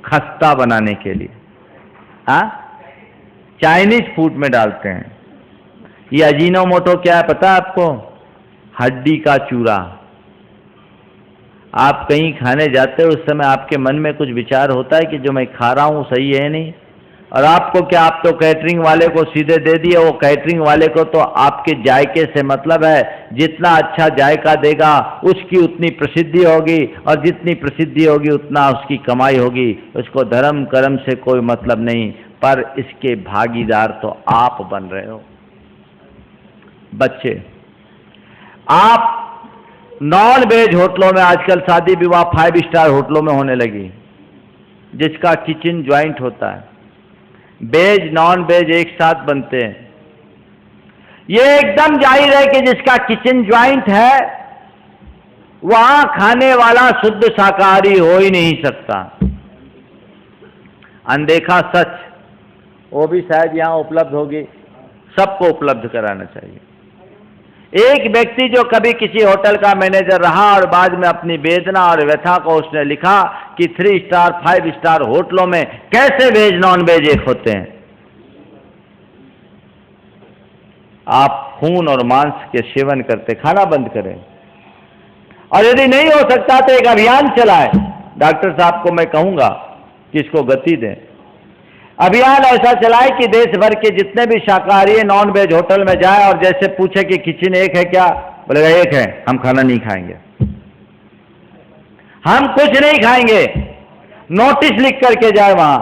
खस्ता बनाने के लिए। हाँ, चाइनीज फूड में डालते हैं। ये अजीनोमोटो क्या है पता है आपको? हड्डी का चूरा। आप कहीं खाने जाते हो उस समय आपके मन में कुछ विचार होता है कि जो मैं खा रहा हूं सही है नहीं, और आपको क्या, आप तो कैटरिंग वाले को सीधे दे दिए। वो कैटरिंग वाले को तो आपके जायके से मतलब है, जितना अच्छा जायका देगा उसकी उतनी प्रसिद्धि होगी, और जितनी प्रसिद्धि होगी उतना उसकी कमाई होगी। उसको धर्म कर्म से कोई मतलब नहीं, पर इसके भागीदार तो आप बन रहे हो। बच्चे, आप नॉन वेज होटलों में आजकल शादी विवाह 5 स्टार होटलों में होने लगी, जिसका किचन ज्वाइंट होता है। वेज नॉन वेज एक साथ बनते हैं। ये एकदम जाहिर है कि जिसका किचन ज्वाइंट है वहां खाने वाला शुद्ध शाकाहारी हो ही नहीं सकता। अनदेखा सच, वो भी शायद यहां उपलब्ध होगी, सबको उपलब्ध कराना चाहिए। एक व्यक्ति जो कभी किसी होटल का मैनेजर रहा और बाद में अपनी वेदना और व्यथा को उसने लिखा कि 3 स्टार 5 स्टार होटलों में कैसे वेज नॉन वेज एक होते हैं। आप खून और मांस के सेवन करते, खाना बंद करें, और यदि नहीं हो सकता तो एक अभियान चलाएं। डॉक्टर साहब को मैं कहूंगा कि इसको गति दें। अभियान ऐसा चलाए कि देश भर के जितने भी शाकाहारी नॉन वेज होटल में जाए और जैसे पूछे कि किचन एक है क्या, बोलेगा एक है, हम खाना नहीं खाएंगे, हम कुछ नहीं खाएंगे, नोटिस लिख करके जाए वहां।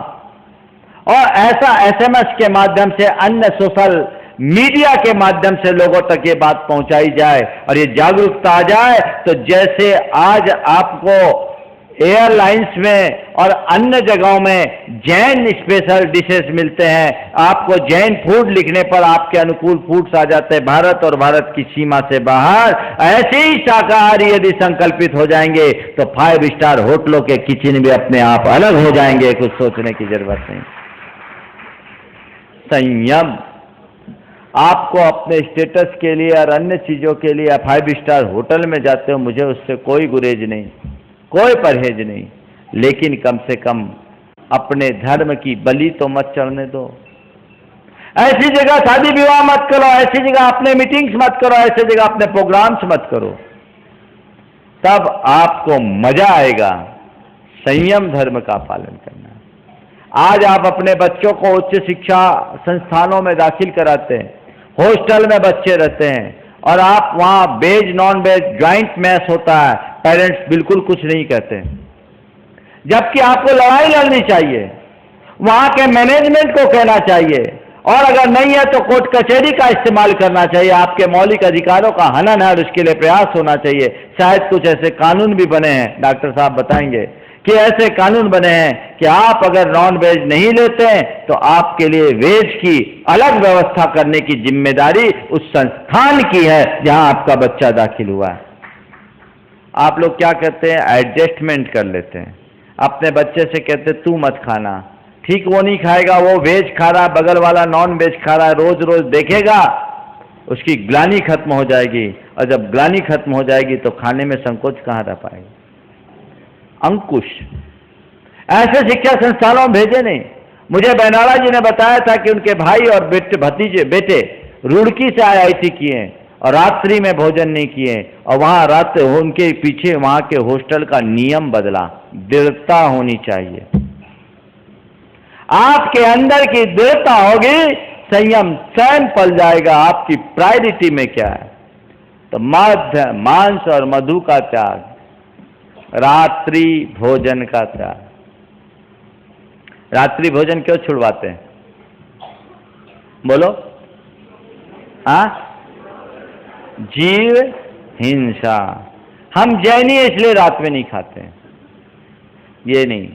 और ऐसा SMS के माध्यम से, अन्य सोशल मीडिया के माध्यम से लोगों तक ये बात पहुंचाई जाए और ये जागरूकता आ जाए। तो जैसे आज आपको एयरलाइंस में और अन्य जगहों में जैन स्पेशल डिशेस मिलते हैं, आपको जैन फूड लिखने पर आपके अनुकूल फूड्स आ जाते हैं भारत और भारत की सीमा से बाहर, ऐसे ही शाकाहारी यदि संकल्पित हो जाएंगे तो 5 स्टार होटलों के किचन भी अपने आप अलग हो जाएंगे। कुछ सोचने की जरूरत नहीं। संयम, आपको अपने स्टेटस के लिए और अन्य चीजों के लिए 5 स्टार होटल में जाते हो, मुझे उससे कोई गुरेज नहीं, कोई परहेज नहीं, लेकिन कम से कम अपने धर्म की बलि तो मत चढ़ने दो। ऐसी जगह शादी विवाह मत करो, ऐसी जगह अपने मीटिंग्स मत करो, ऐसी जगह अपने प्रोग्राम्स मत करो, तब आपको मजा आएगा। संयम धर्म का पालन करना। आज आप अपने बच्चों को उच्च शिक्षा संस्थानों में दाखिल कराते हैं, हॉस्टल में बच्चे रहते हैं, और आप वहां veg non veg joint mess होता है, पेरेंट्स बिल्कुल कुछ नहीं कहते, जबकि आपको लड़ाई लड़नी चाहिए, वहां के मैनेजमेंट को कहना चाहिए, और अगर नहीं है तो कोर्ट कचहरी का इस्तेमाल करना चाहिए। आपके मौलिक अधिकारों का हनन है और उसके लिए प्रयास होना चाहिए। शायद कुछ ऐसे कानून भी बने हैं, डॉक्टर साहब बताएंगे, कि ऐसे कानून बने हैं कि आप अगर नॉन वेज नहीं लेते हैं तो आपके लिए वेज की अलग व्यवस्था करने की जिम्मेदारी उस संस्थान की है जहां आपका बच्चा दाखिल हुआ है। आप लोग क्या करते हैं, एडजस्टमेंट कर लेते हैं। अपने बच्चे से कहते तू मत खाना, ठीक वो नहीं खाएगा, वो वेज खा रहा, बगल वाला नॉन वेज खा रहा है, रोज रोज देखेगा, उसकी ग्लानि खत्म हो जाएगी, और जब ग्लानि खत्म हो जाएगी तो खाने में संकोच कहां रह पाएगा। अंकुश ऐसे शिक्षा संस्थानों में भेजे नहीं। मुझे बैनाला जी ने बताया था कि उनके भाई और बेटे रुड़की से IIT किए और रात्रि में भोजन नहीं किए, और वहां रात उनके पीछे वहां के हॉस्टल का नियम बदला। दृढ़ता होनी चाहिए, आपके अंदर की दृढ़ता होगी, संयम स्वयं पल जाएगा आपकी प्रायोरिटी में क्या है। तो मध्य मांस और मधु का त्याग, रात्रि भोजन का त्याग। रात्रि भोजन क्यों छुड़वाते हैं, बोलो? जीव हिंसा। हम जैनी इसलिए रात में नहीं खाते हैं, ये नहीं,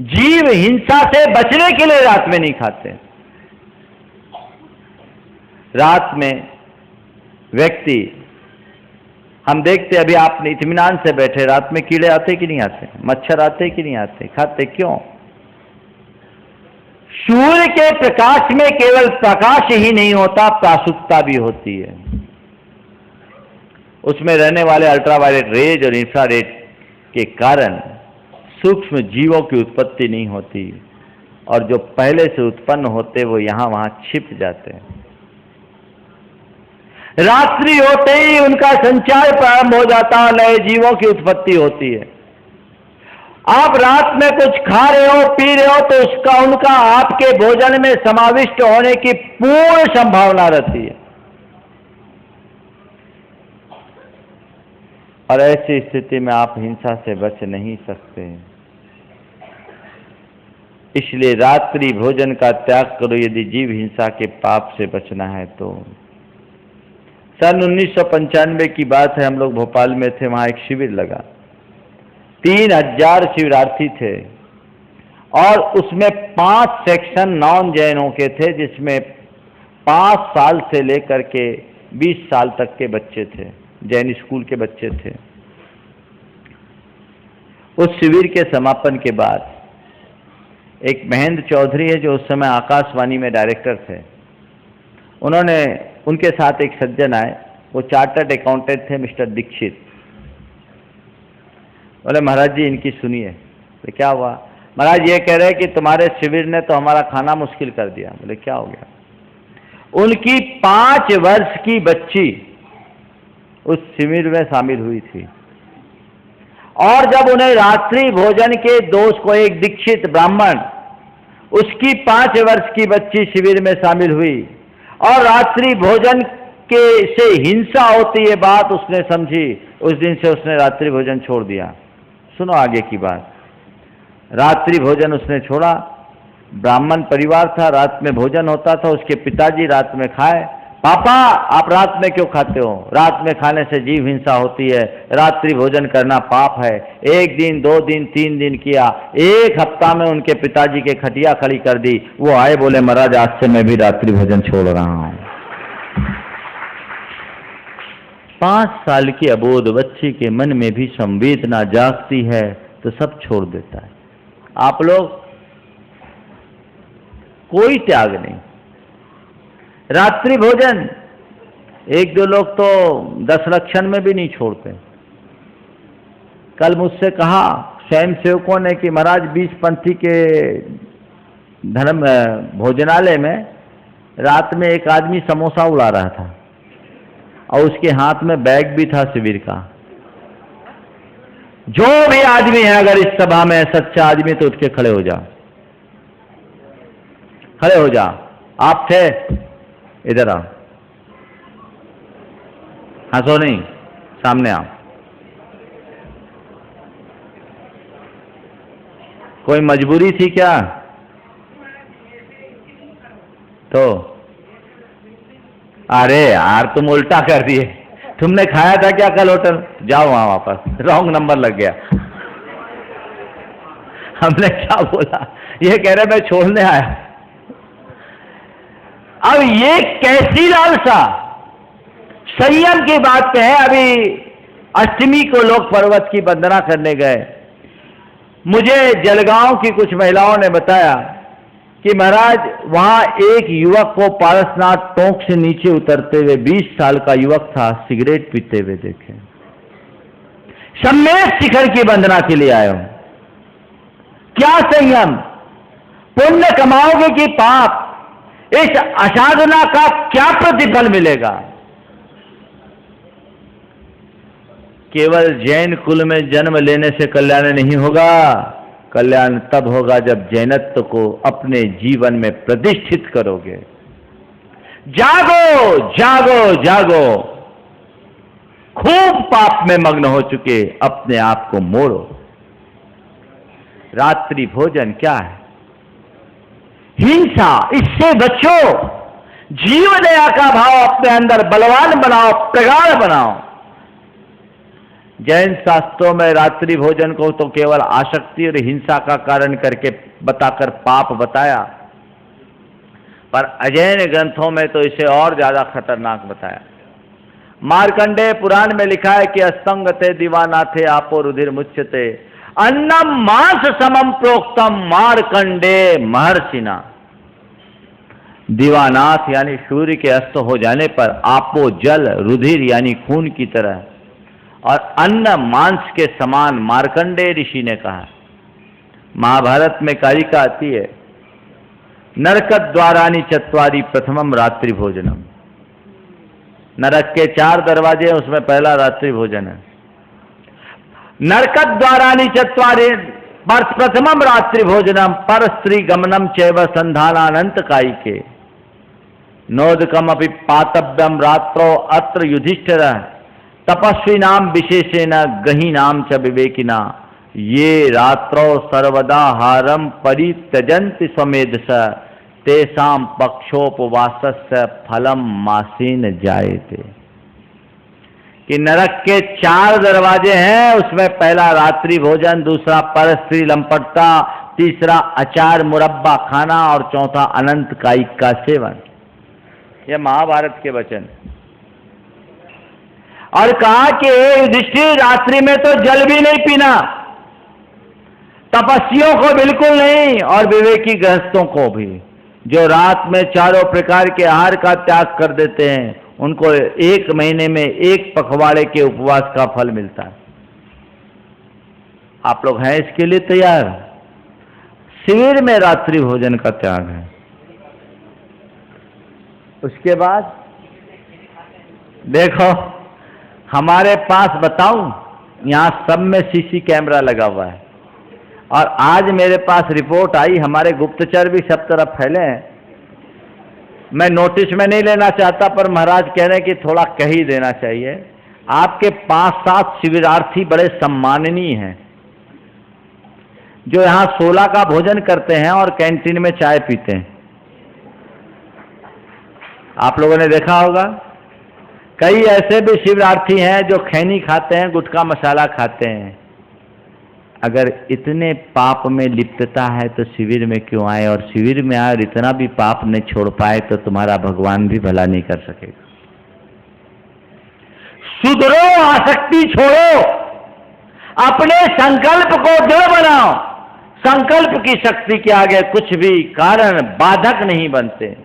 जीव हिंसा से बचने के लिए रात में नहीं खाते। रात में व्यक्ति, हम देखते अभी आपने इत्मीनान से बैठे, रात में कीड़े आते कि नहीं आते, मच्छर आते कि नहीं आते, खाते क्यों? सूर्य के प्रकाश में केवल प्रकाश ही नहीं होता, प्रासुकता भी होती है। उसमें रहने वाले अल्ट्रावायलेट रेज और इंफ्रारेड के कारण सूक्ष्म जीवों की उत्पत्ति नहीं होती, और जो पहले से उत्पन्न होते वो यहां वहां छिप जाते हैं। रात्रि होते ही उनका संचार प्रारंभ हो जाता है, नए जीवों की उत्पत्ति होती है। आप रात में कुछ खा रहे हो, पी रहे हो, तो उसका उनका आपके भोजन में समाविष्ट होने की पूर्ण संभावना रहती है, और ऐसी स्थिति में आप हिंसा से बच नहीं सकते। इसलिए रात्रि भोजन का त्याग करो यदि जीव हिंसा के पाप से बचना है तो। सन 1995 की बात है, हम लोग भोपाल में थे, वहां एक शिविर लगा, 3000 शिविरार्थी थे, और उसमें 5 सेक्शन नॉन जैनों के थे, जिसमें 5 साल से लेकर के 20 साल तक के बच्चे थे, जैन स्कूल के बच्चे थे। उस शिविर के समापन के बाद एक महेंद्र चौधरी है जो उस समय आकाशवाणी में डायरेक्टर थे, उनके साथ एक सज्जन आए, वो चार्टर्ड अकाउंटेंट थे, मिस्टर दीक्षित। बोले महाराज जी इनकी सुनिए। तो क्या हुआ? महाराज ये कह रहे कि तुम्हारे शिविर ने तो हमारा खाना मुश्किल कर दिया। बोले क्या हो गया? उनकी 5 वर्ष की बच्ची उस शिविर में शामिल हुई थी, और जब उन्हें रात्रि भोजन के दोष को, एक दीक्षित ब्राह्मण, उसकी 5 वर्ष की बच्ची शिविर में शामिल हुई, और रात्रि भोजन के से हिंसा होती है बात उसने समझी, उस दिन से उसने रात्रि भोजन छोड़ दिया। सुनो आगे की बात। रात्रि भोजन उसने छोड़ा, ब्राह्मण परिवार था, रात में भोजन होता था, उसके पिताजी रात में खाए। पापा आप रात में क्यों खाते हो? रात में खाने से जीव हिंसा होती है, रात्रि भोजन करना पाप है। 1 दिन 2 दिन 3 दिन किया, 1 हफ्ता में उनके पिताजी के खटिया खड़ी कर दी। वो आए, बोले महाराज आज से मैं भी रात्रि भोजन छोड़ रहा हूं। 5 साल की अबोध बच्ची के मन में भी संवेदना जागती है तो सब छोड़ देता है। आप लोग कोई त्याग नहीं। रात्रि भोजन 1-2 लोग तो 10 लक्षण में भी नहीं छोड़ते। कल मुझसे कहा स्वयं सेवकों ने कि महाराज 20 पंथी के धर्म भोजनालय में रात में एक आदमी समोसा उड़ा रहा था, और उसके हाथ में बैग भी था शिविर का। जो भी आदमी है अगर इस सभा में सच्चा आदमी तो उठ के खड़े हो जा, खड़े हो जा। आप थे, इधर आओ, हंसो नहीं, सामने आओ। कोई मजबूरी थी क्या? तो अरे यार तुम उल्टा कर दिए। तुमने खाया था क्या कल होटल? जाओ वहां वापस, रॉन्ग नंबर लग गया। हमने क्या बोला? ये कह रहे मैं छोड़ने आया। अब ये कैसी लालसा? संयम की बात है। अभी अष्टमी को लोग पर्वत की वंदना करने गए। मुझे जलगांव की कुछ महिलाओं ने बताया कि महाराज वहां एक युवक को पारसनाथ टोंक से नीचे उतरते हुए, 20 साल का युवक था, सिगरेट पीते हुए देखे। सम्मेद शिखर की वंदना के लिए आए हो। क्या संयम? पुण्य कमाओगे कि पाप? इस असाधना का क्या प्रतिफल मिलेगा? केवल जैन कुल में जन्म लेने से कल्याण नहीं होगा। कल्याण तब होगा जब जैनत्व को अपने जीवन में प्रतिष्ठित करोगे। जागो जागो जागो, खूब पाप में मग्न हो चुके अपने आप को मोड़ो। रात्रि भोजन क्या है? हिंसा, इससे बचो। जीव दया का भाव अपने अंदर बलवान बनाओ, प्रगाढ़ बनाओ। जैन शास्त्रों में रात्रि भोजन को तो केवल आसक्ति और हिंसा का कारण करके बताकर पाप बताया, पर अजैन ग्रंथों में तो इसे और ज्यादा खतरनाक बताया। मार्कंडेय पुराण में लिखा है कि अस्तंगते दीवानाथे आपो रुधिर मुच्यते अन्नम मांस समम प्रोक्तम मार्कंडेय महर्षिना। दीवानाथ यानी सूर्य के अस्त हो जाने पर आपो जल, रुधिर यानी खून की तरह और अन्न मांस के समान मार्कंडेय ऋषि ने कहा। महाभारत में कारिका आती है, नरकद्वारानि चत्वारि प्रथमम रात्रि भोजनम। नरक के 4 दरवाजे हैं, उसमें पहला रात्रि भोजन है। नरकद्वारानि चत्वारि प्रथमम रात्रि भोजनम पर स्त्री गमनम चैव संधानानंत कायिके नोदकम अपि पातव्यम रात्रो अत्र युधिष्ठिर तपस्वी नाम विशेषेण गही नाम च विवेकिना ये रात्रो सर्वदा हारम परित्यजन्ति स्वमेधस तेषाम पक्षोपवासस्य फलम मासीन जायते। कि नरक के 4 दरवाजे हैं, उसमें पहला रात्रि भोजन, दूसरा पर स्त्री लंपटता, तीसरा अचार मुरब्बा खाना और चौथा अनंत कायिक का सेवन। यह महाभारत के वचन। और कहा कि युधिष्ठिर रात्रि में तो जल भी नहीं पीना, तपस्वियों को बिल्कुल नहीं और विवेकी गृहस्थों को भी, जो रात में चारों प्रकार के आहार का त्याग कर देते हैं, उनको 1 महीने में 1 पखवाड़े के उपवास का फल मिलता है। आप लोग हैं इसके लिए तैयार? शिविर में रात्रि भोजन का त्याग है। उसके बाद देखो हमारे पास, बताऊं, यहां सब में सीसी कैमरा लगा हुआ है और आज मेरे पास रिपोर्ट आई, हमारे गुप्तचर भी सब तरफ फैले हैं। मैं नोटिस में नहीं लेना चाहता, पर महाराज कह रहे हैं कि थोड़ा कह ही देना चाहिए। आपके 5-7 शिविरार्थी बड़े सम्माननीय हैं, जो यहां 16 का भोजन करते हैं और कैंटीन में चाय पीते हैं। आप लोगों ने देखा होगा। कई ऐसे भी शिविरार्थी हैं जो खैनी खाते हैं, गुटखा मसाला खाते हैं। अगर इतने पाप में लिप्तता है तो शिविर में क्यों आए? और शिविर में आए और इतना भी पाप नहीं छोड़ पाए तो तुम्हारा भगवान भी भला नहीं कर सकेगा। सुधरो, आसक्ति छोड़ो, अपने संकल्प को दृढ़ बनाओ। संकल्प की शक्ति के आगे कुछ भी कारण बाधक नहीं बनते।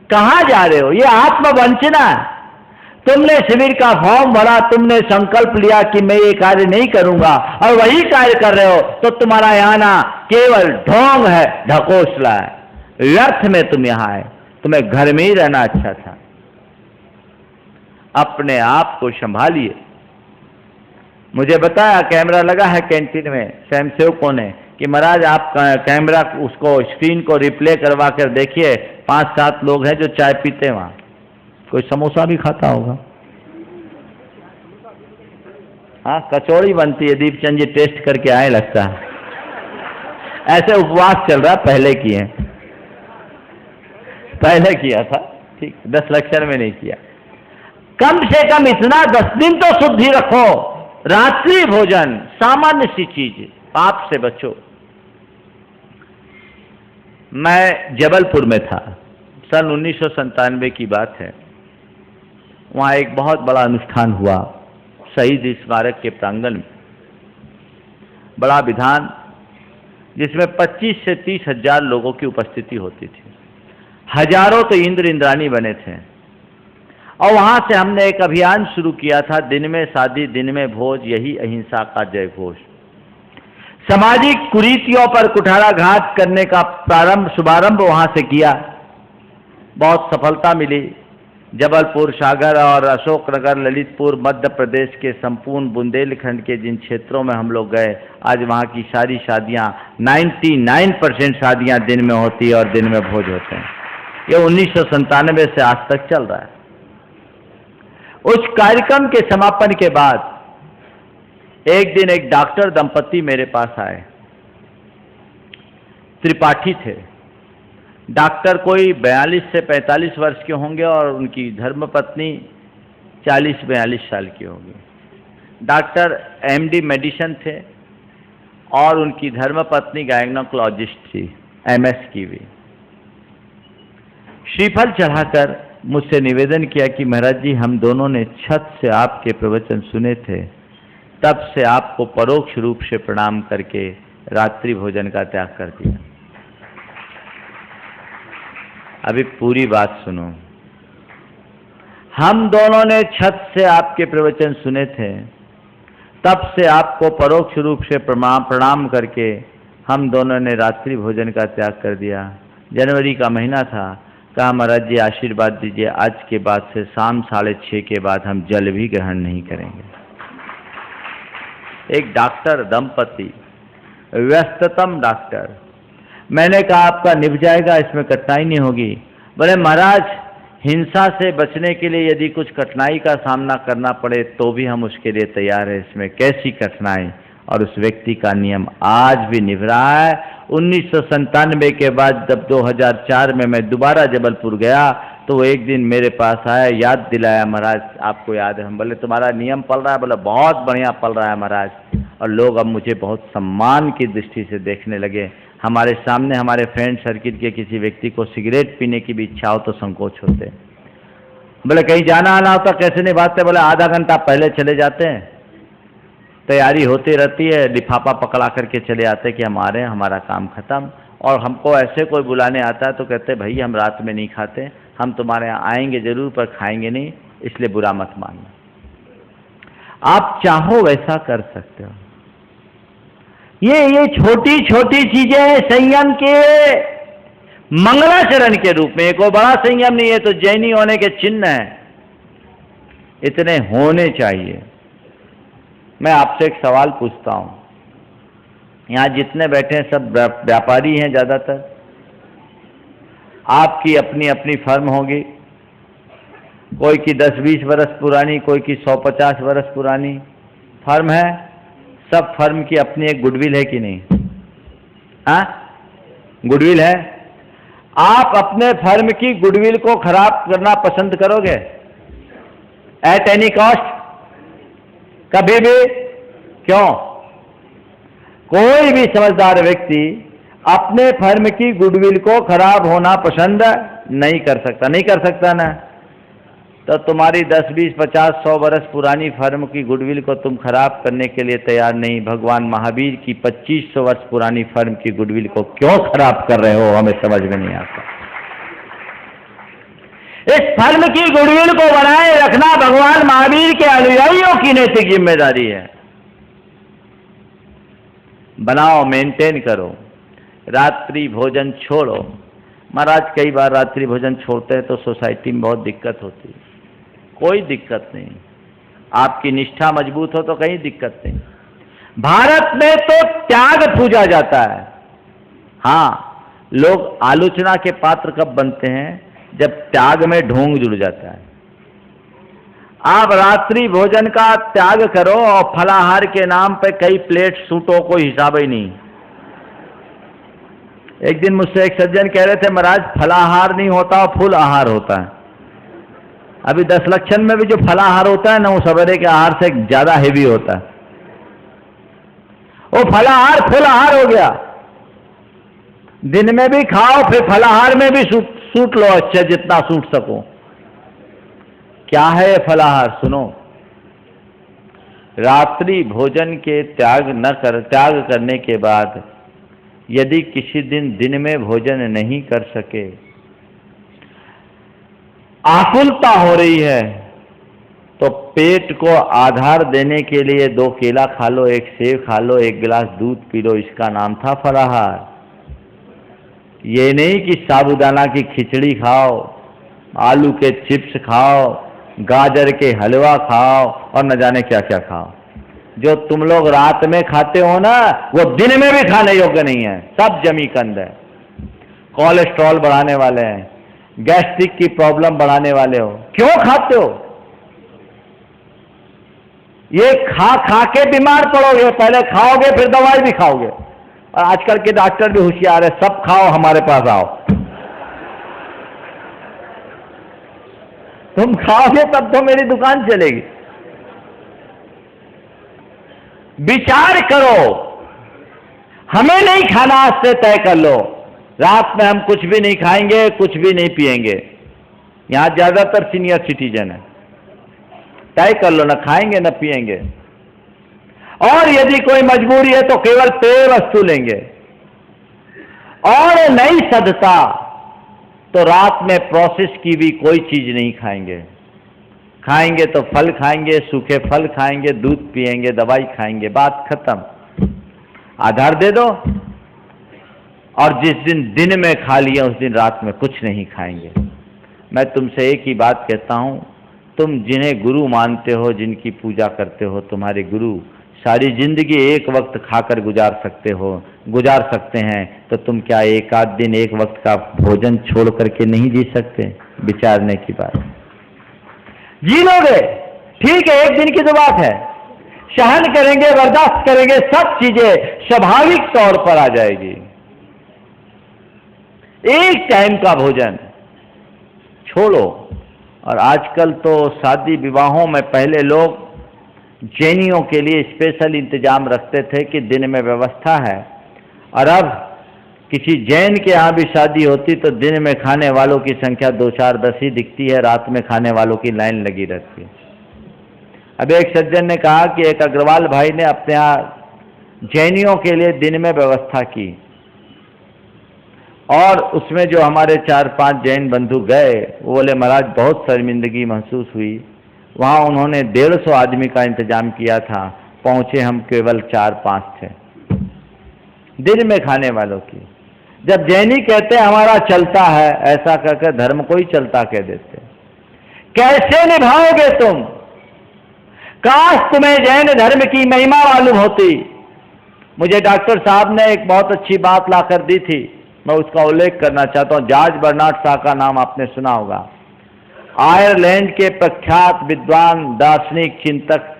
कहां जा रहे हो? ये आत्मवंचना है। तुमने शिविर का फॉर्म भरा, तुमने संकल्प लिया कि मैं ये कार्य नहीं करूंगा और वही कार्य कर रहे हो, तो तुम्हारा यहां आना केवल ढोंग है, ढकोसला है, व्यर्थ में तुम यहां आए। तुम्हें घर में ही रहना अच्छा था। अपने आप को संभालिए। मुझे बताया कैमरा लगा है कैंटीन में स्वयंसेवकों ने कि महाराज आप कैमरा उसको स्क्रीन को रिप्ले करवा कर देखिए, 5-7 लोग हैं जो चाय पीते हैं वहां। कोई समोसा भी खाता होगा। हाँ, कचौड़ी बनती है, दीपचंद जी टेस्ट करके आए लगता है। ऐसे उपवास चल रहा, पहले किए, पहले किया था, ठीक, 10 लेक्चर में नहीं किया। कम से कम इतना 10 दिन तो शुद्धि रखो। रात्रि भोजन सामान्य सी चीज, पाप से बचो। मैं जबलपुर में था, सन 1997 की बात है। वहाँ एक बहुत बड़ा अनुष्ठान हुआ शहीद स्मारक के प्रांगण में, बड़ा विधान जिसमें 25 से 30 हजार लोगों की उपस्थिति होती थी। हजारों तो इंद्र इंद्राणी बने थे। और वहाँ से हमने एक अभियान शुरू किया था, दिन में शादी दिन में भोज, यही अहिंसा का जय घोष। सामाजिक कुरीतियों पर कुठाराघात करने का शुभारंभ वहाँ से किया। बहुत सफलता मिली। जबलपुर, सागर और अशोकनगर, ललितपुर, मध्य प्रदेश के संपूर्ण बुंदेलखंड के जिन क्षेत्रों में हम लोग गए, आज वहाँ की सारी शादियाँ 99% शादियाँ दिन में होती है और दिन में भोज होते हैं। ये 1997 से आज तक चल रहा है। उस कार्यक्रम के समापन के बाद एक दिन एक डॉक्टर दंपति मेरे पास आए। त्रिपाठी थे। डॉक्टर कोई 42 से 45 वर्ष के होंगे और उनकी धर्मपत्नी 40-42 साल की होगी। डॉक्टर MD मेडिसिन थे और उनकी धर्मपत्नी गायनोकोलॉजिस्ट थी, MS की भी। श्रीफल चढ़ाकर मुझसे निवेदन किया कि महाराज जी, हम दोनों ने छत से आपके प्रवचन सुने थे, तब से आपको परोक्ष रूप से प्रणाम करके रात्रि भोजन का त्याग कर दिया। अभी पूरी बात सुनो। हम दोनों ने छत से आपके प्रवचन सुने थे, तब से आपको परोक्ष रूप से प्रणाम करके हम दोनों ने रात्रि भोजन का त्याग कर दिया। जनवरी का महीना था। कहा महाराज जी आशीर्वाद दीजिए, आज के बाद से शाम 6:30 के बाद हम जल भी ग्रहण नहीं करेंगे। एक डॉक्टर दंपति, व्यस्ततम डॉक्टर। मैंने कहा आपका निभ जाएगा, इसमें कठिनाई नहीं होगी। बोले महाराज, हिंसा से बचने के लिए यदि कुछ कठिनाई का सामना करना पड़े तो भी हम उसके लिए तैयार हैं, इसमें कैसी कठिनाई। और उस व्यक्ति का नियम आज भी निभ रहा है। 1997 के बाद जब 2004 में मैं दोबारा जबलपुर गया तो वो एक दिन मेरे पास आया, याद दिलाया, महाराज आपको याद है? हम बोले तुम्हारा नियम पल रहा है? बोले बहुत बढ़िया पल रहा है महाराज। और लोग अब मुझे बहुत सम्मान की दृष्टि से देखने लगे। हमारे सामने हमारे फ्रेंड सर्किल के किसी व्यक्ति को सिगरेट पीने की भी इच्छा हो तो संकोच होते। बोले कहीं जाना आना होता कैसे निभाते? बोले आधा घंटा पहले चले जाते हैं, तैयारी होती रहती है, लिफाफा पकड़ा करके चले आते कि हम आ रहे हैं, हमारा काम खत्म। और हमको ऐसे कोई बुलाने आता है तो कहते भाई हम रात में नहीं खाते, हम तुम्हारे यहाँ आएंगे जरूर पर खाएंगे नहीं, इसलिए बुरा मत मानना। आप चाहो वैसा कर सकते हो। ये छोटी छोटी चीजें हैं संयम के मंगलाचरण के रूप में। कोई बड़ा संयम नहीं है, तो जैनी होने के चिन्ह है, इतने होने चाहिए। मैं आपसे एक सवाल पूछता हूं, यहां जितने बैठे हैं सब व्यापारी हैं ज्यादातर। आपकी अपनी अपनी फर्म होगी, कोई की 10-20 वर्ष पुरानी, कोई की 100-50 वर्ष पुरानी फर्म है। सब फर्म की अपनी एक गुडविल है कि नहीं? हाँ, गुडविल है। आप अपने फर्म की गुडविल को खराब करना पसंद करोगे एट एनी कॉस्ट? कभी भी? क्यों? कोई भी समझदार व्यक्ति अपने फर्म की गुडविल को खराब होना पसंद नहीं कर सकता। नहीं कर सकता ना? तो तुम्हारी 10, 20, 50, 100 वर्ष पुरानी फर्म की गुडविल को तुम खराब करने के लिए तैयार नहीं, भगवान महावीर की 2500 वर्ष पुरानी फर्म की गुडविल को क्यों खराब कर रहे हो? हमें समझ में नहीं आता। इस फर्म की गुडविल को बनाए रखना भगवान महावीर के अनुयायियों की नैतिक जिम्मेदारी है। बनाओ, मेंटेन करो। रात्रि भोजन छोड़ो। महाराज कई बार रात्रि भोजन छोड़ते हैं तो सोसाइटी में बहुत दिक्कत होती है। कोई दिक्कत नहीं, आपकी निष्ठा मजबूत हो तो कहीं दिक्कत नहीं। भारत में तो त्याग पूजा जाता है। हाँ, लोग आलोचना के पात्र कब बनते हैं? जब त्याग में ढोंग जुड़ जाता है। आप रात्रि भोजन का त्याग करो और फलाहार के नाम पे कई प्लेट सूटों को हिसाब ही नहीं। एक दिन मुझसे एक सज्जन कह रहे थे महाराज फलाहार नहीं होता, फुल आहार होता है। अभी 10 लक्षण में भी जो फलाहार होता है ना, वो सवेरे के आहार से ज्यादा हेवी होता है। वो फलाहार फुलाहार हो गया। दिन में भी खाओ, फिर फलाहार में भी सूट लो, अच्छा जितना सूट सको। क्या है ये फलाहार? सुनो, रात्रि भोजन के त्याग करने के बाद यदि किसी दिन में भोजन नहीं कर सके, आकुलता हो रही है, तो पेट को आधार देने के लिए 2 केला खा लो, 1 सेब खा लो, 1 गिलास दूध पी लो, इसका नाम था फलाहार। ये नहीं कि साबूदाना की खिचड़ी खाओ, आलू के चिप्स खाओ, गाजर के हलवा खाओ और न जाने क्या क्या खाओ। जो तुम लोग रात में खाते हो ना, वो दिन में भी खाने योग्य नहीं है, सब जमी कंद है। कोलेस्ट्रॉल बढ़ाने वाले हैं, गैस्ट्रिक की प्रॉब्लम बढ़ाने वाले हो। क्यों खाते हो? ये खा खा के बीमार पड़ोगे। पहले खाओगे फिर दवाई भी खाओगे। और आजकल के डॉक्टर भी होशियार है, सब खाओ हमारे पास आओ। तुम खाओगे तब तो मेरी दुकान चलेगी। विचार करो, हमें नहीं खाना, आज से तय कर लो रात में हम कुछ भी नहीं खाएंगे, कुछ भी नहीं पिएंगे। यहां ज्यादातर सीनियर सिटीजन है, तय कर लो, ना खाएंगे ना पिएंगे। और यदि कोई मजबूरी है तो केवल पेय वस्तु लेंगे। और नहीं सदता तो रात में प्रोसेस की भी कोई चीज नहीं खाएंगे। खाएंगे तो फल खाएंगे, सूखे फल खाएंगे, दूध पिएंगे, दवाई खाएंगे, बात खत्म। आधार दे दो। और जिस दिन में खा लिया उस दिन रात में कुछ नहीं खाएंगे। मैं तुमसे एक ही बात कहता हूं, तुम जिन्हें गुरु मानते हो, जिनकी पूजा करते हो, तुम्हारे गुरु सारी जिंदगी एक वक्त खाकर गुजार सकते हैं, तो तुम क्या एक आध दिन एक वक्त का भोजन छोड़ करके नहीं जी सकते? विचारने की बात। जी लोगे, ठीक है, एक दिन की तो बात है, सहन करेंगे, बर्दाश्त करेंगे, सब चीजें स्वाभाविक तौर पर आ जाएगी। एक टाइम का भोजन छोड़ो। और आजकल तो शादी विवाहों में पहले लोग जैनियों के लिए स्पेशल इंतजाम रखते थे कि दिन में व्यवस्था है, और अब किसी जैन के यहाँ भी शादी होती तो दिन में खाने वालों की संख्या 2, 4, 10 ही दिखती है, रात में खाने वालों की लाइन लगी रहती है। अब एक सज्जन ने कहा कि एक अग्रवाल भाई ने अपने यहाँ जैनियों के लिए दिन में व्यवस्था की, और उसमें जो हमारे 4-5 जैन बंधु गए, वो बोले महाराज बहुत शर्मिंदगी महसूस हुई। वहाँ उन्होंने 150 आदमी का इंतजाम किया था, पहुँचे हम केवल 4-5 थे दिन में खाने वालों की। जब जैनी कहते हमारा चलता है, ऐसा कहकर धर्म को ही चलता कह देते। कैसे निभाओगे तुम? काश तुम्हें जैन धर्म की महिमा मालूम होती। मुझे डॉक्टर साहब ने एक बहुत अच्छी बात लाकर दी थी, मैं उसका उल्लेख करना चाहता हूं। जॉर्ज बर्नार्ड शॉ का नाम आपने सुना होगा। आयरलैंड के प्रख्यात विद्वान, दार्शनिक, चिंतक।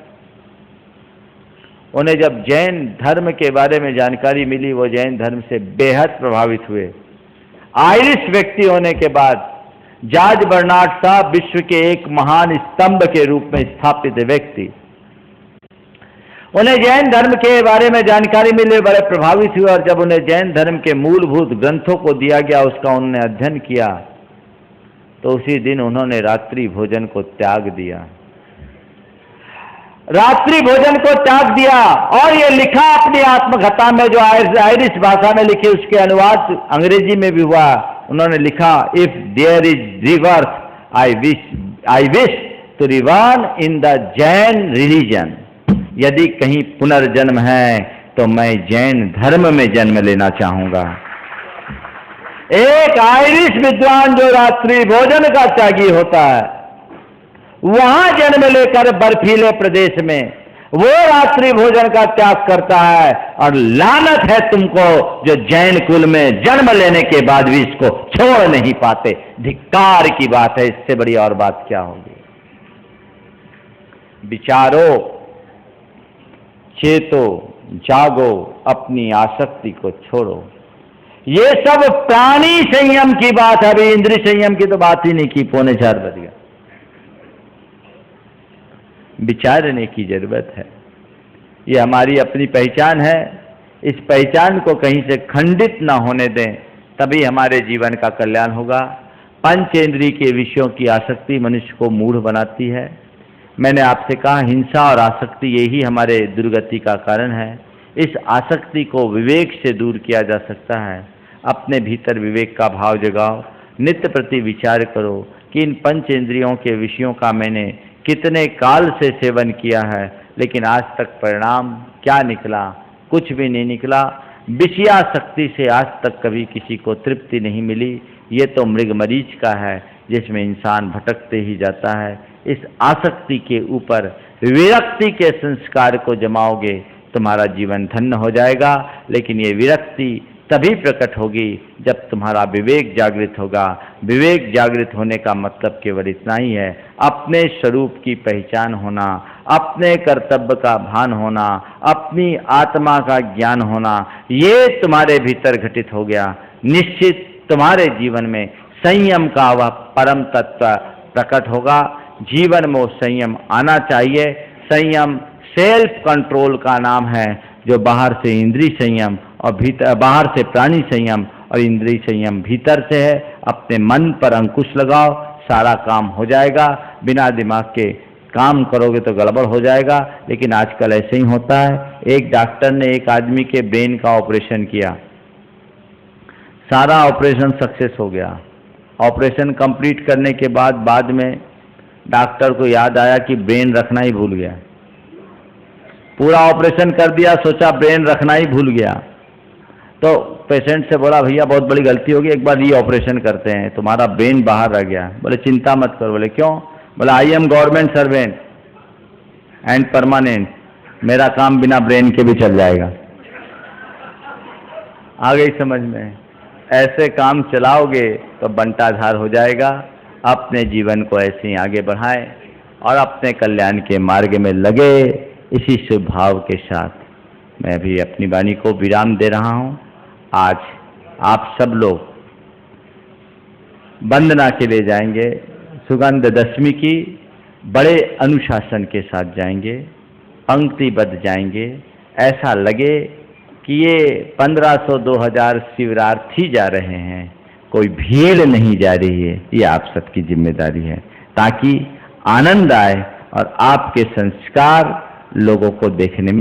उन्हें जब जैन धर्म के बारे में जानकारी मिली, वो जैन धर्म से बेहद प्रभावित हुए। आयरिश व्यक्ति होने के बाद जॉर्ज बर्नार्ड शॉ विश्व के एक महान स्तंभ के रूप में स्थापित व्यक्ति। उन्हें जैन धर्म के बारे में जानकारी मिली, बड़े प्रभावित हुए, और जब उन्हें जैन धर्म के मूलभूत ग्रंथों को दिया गया, उसका उन्होंने अध्ययन किया, तो उसी दिन उन्होंने रात्रि भोजन को त्याग दिया। रात्रि भोजन को त्याग दिया, और ये लिखा अपनी आत्मकथा में, जो आयरिश भाषा में लिखी, उसके अनुवाद अंग्रेजी में भी हुआ। उन्होंने लिखा, if there is rebirth I wish to reborn in the Jain religion. यदि कहीं पुनर्जन्म है तो मैं जैन धर्म में जन्म लेना चाहूंगा। एक आयरिश विद्वान जो रात्रि भोजन का त्यागी होता है, वहां जन्म लेकर बर्फीले प्रदेश में वो रात्रि भोजन का त्याग करता है, और लानत है तुमको जो जैन कुल में जन्म लेने के बाद भी इसको छोड़ नहीं पाते। धिक्कार की बात है, इससे बड़ी और बात क्या होगी? विचारो, चेतो, जागो, अपनी आसक्ति को छोड़ो। ये सब प्राणी संयम की बात है। अभी इंद्रिय संयम की तो बात ही नहीं की, 3:45 बज गया। विचारने की जरूरत है। ये हमारी अपनी पहचान है। इस पहचान को कहीं से खंडित ना होने दें, तभी हमारे जीवन का कल्याण होगा। पंचेंद्रिय के विषयों की आसक्ति मनुष्य को मूढ़ बनाती है। मैंने आपसे कहा, हिंसा और आसक्ति यही हमारे दुर्गति का कारण है। इस आसक्ति को विवेक से दूर किया जा सकता है। अपने भीतर विवेक का भाव जगाओ, नित्य प्रति विचार करो कि इन पंचेंद्रियों के विषयों का मैंने कितने काल से सेवन किया है, लेकिन आज तक परिणाम क्या निकला? कुछ भी नहीं निकला। विषयासक्ति से आज तक कभी किसी को तृप्ति नहीं मिली। ये तो मृगमरीच का है जिसमें इंसान भटकते ही जाता है। इस आसक्ति के ऊपर विरक्ति के संस्कार को जमाओगे, तुम्हारा जीवन धन्य हो जाएगा। लेकिन ये विरक्ति तभी प्रकट होगी जब तुम्हारा विवेक जागृत होगा। विवेक जागृत होने का मतलब केवल इतना ही है, अपने स्वरूप की पहचान होना, अपने कर्तव्य का भान होना, अपनी आत्मा का ज्ञान होना। ये तुम्हारे भीतर घटित हो गया, निश्चित तुम्हारे जीवन में संयम का वह परम तत्व प्रकट होगा। जीवन में वो संयम आना चाहिए। संयम सेल्फ कंट्रोल का नाम है, जो बाहर से इंद्रिय संयम और बाहर से प्राणी संयम और इंद्रिय संयम भीतर से है। अपने मन पर अंकुश लगाओ, सारा काम हो जाएगा। बिना दिमाग के काम करोगे तो गड़बड़ हो जाएगा। लेकिन आजकल ऐसे ही होता है। एक डॉक्टर ने एक आदमी के ब्रेन का ऑपरेशन किया, सारा ऑपरेशन सक्सेस हो गया। ऑपरेशन कंप्लीट करने के बाद में डॉक्टर को याद आया कि ब्रेन रखना ही भूल गया। पूरा ऑपरेशन कर दिया, सोचा ब्रेन रखना ही भूल गया। तो पेशेंट से बोला, भैया बहुत बड़ी गलती होगी, एक बार री ऑपरेशन करते हैं, तुम्हारा ब्रेन बाहर रह गया। बोले चिंता मत करो। बोले क्यों? बोला I am government servant and permanent, मेरा काम बिना ब्रेन के भी चल जाएगा। आ गई समझ में? ऐसे काम चलाओगे तो बंटाधार हो जाएगा। अपने जीवन को ऐसे ही आगे बढ़ाएं और अपने कल्याण के मार्ग में लगे। इसी शुभ भाव के साथ मैं भी अपनी वाणी को विराम दे रहा हूं। आज आप सब लोग वंदना के लिए जाएंगे, सुगंध दशमी की बड़े अनुशासन के साथ जाएंगे, पंक्तिबद्ध जाएंगे। ऐसा लगे कि ये 1500-2000 शिवरार्थी जा रहे हैं, कोई भीड़ नहीं जा रही है। ये आप सबकी जिम्मेदारी है, ताकि आनंद आए और आपके संस्कार लोगों को देखने में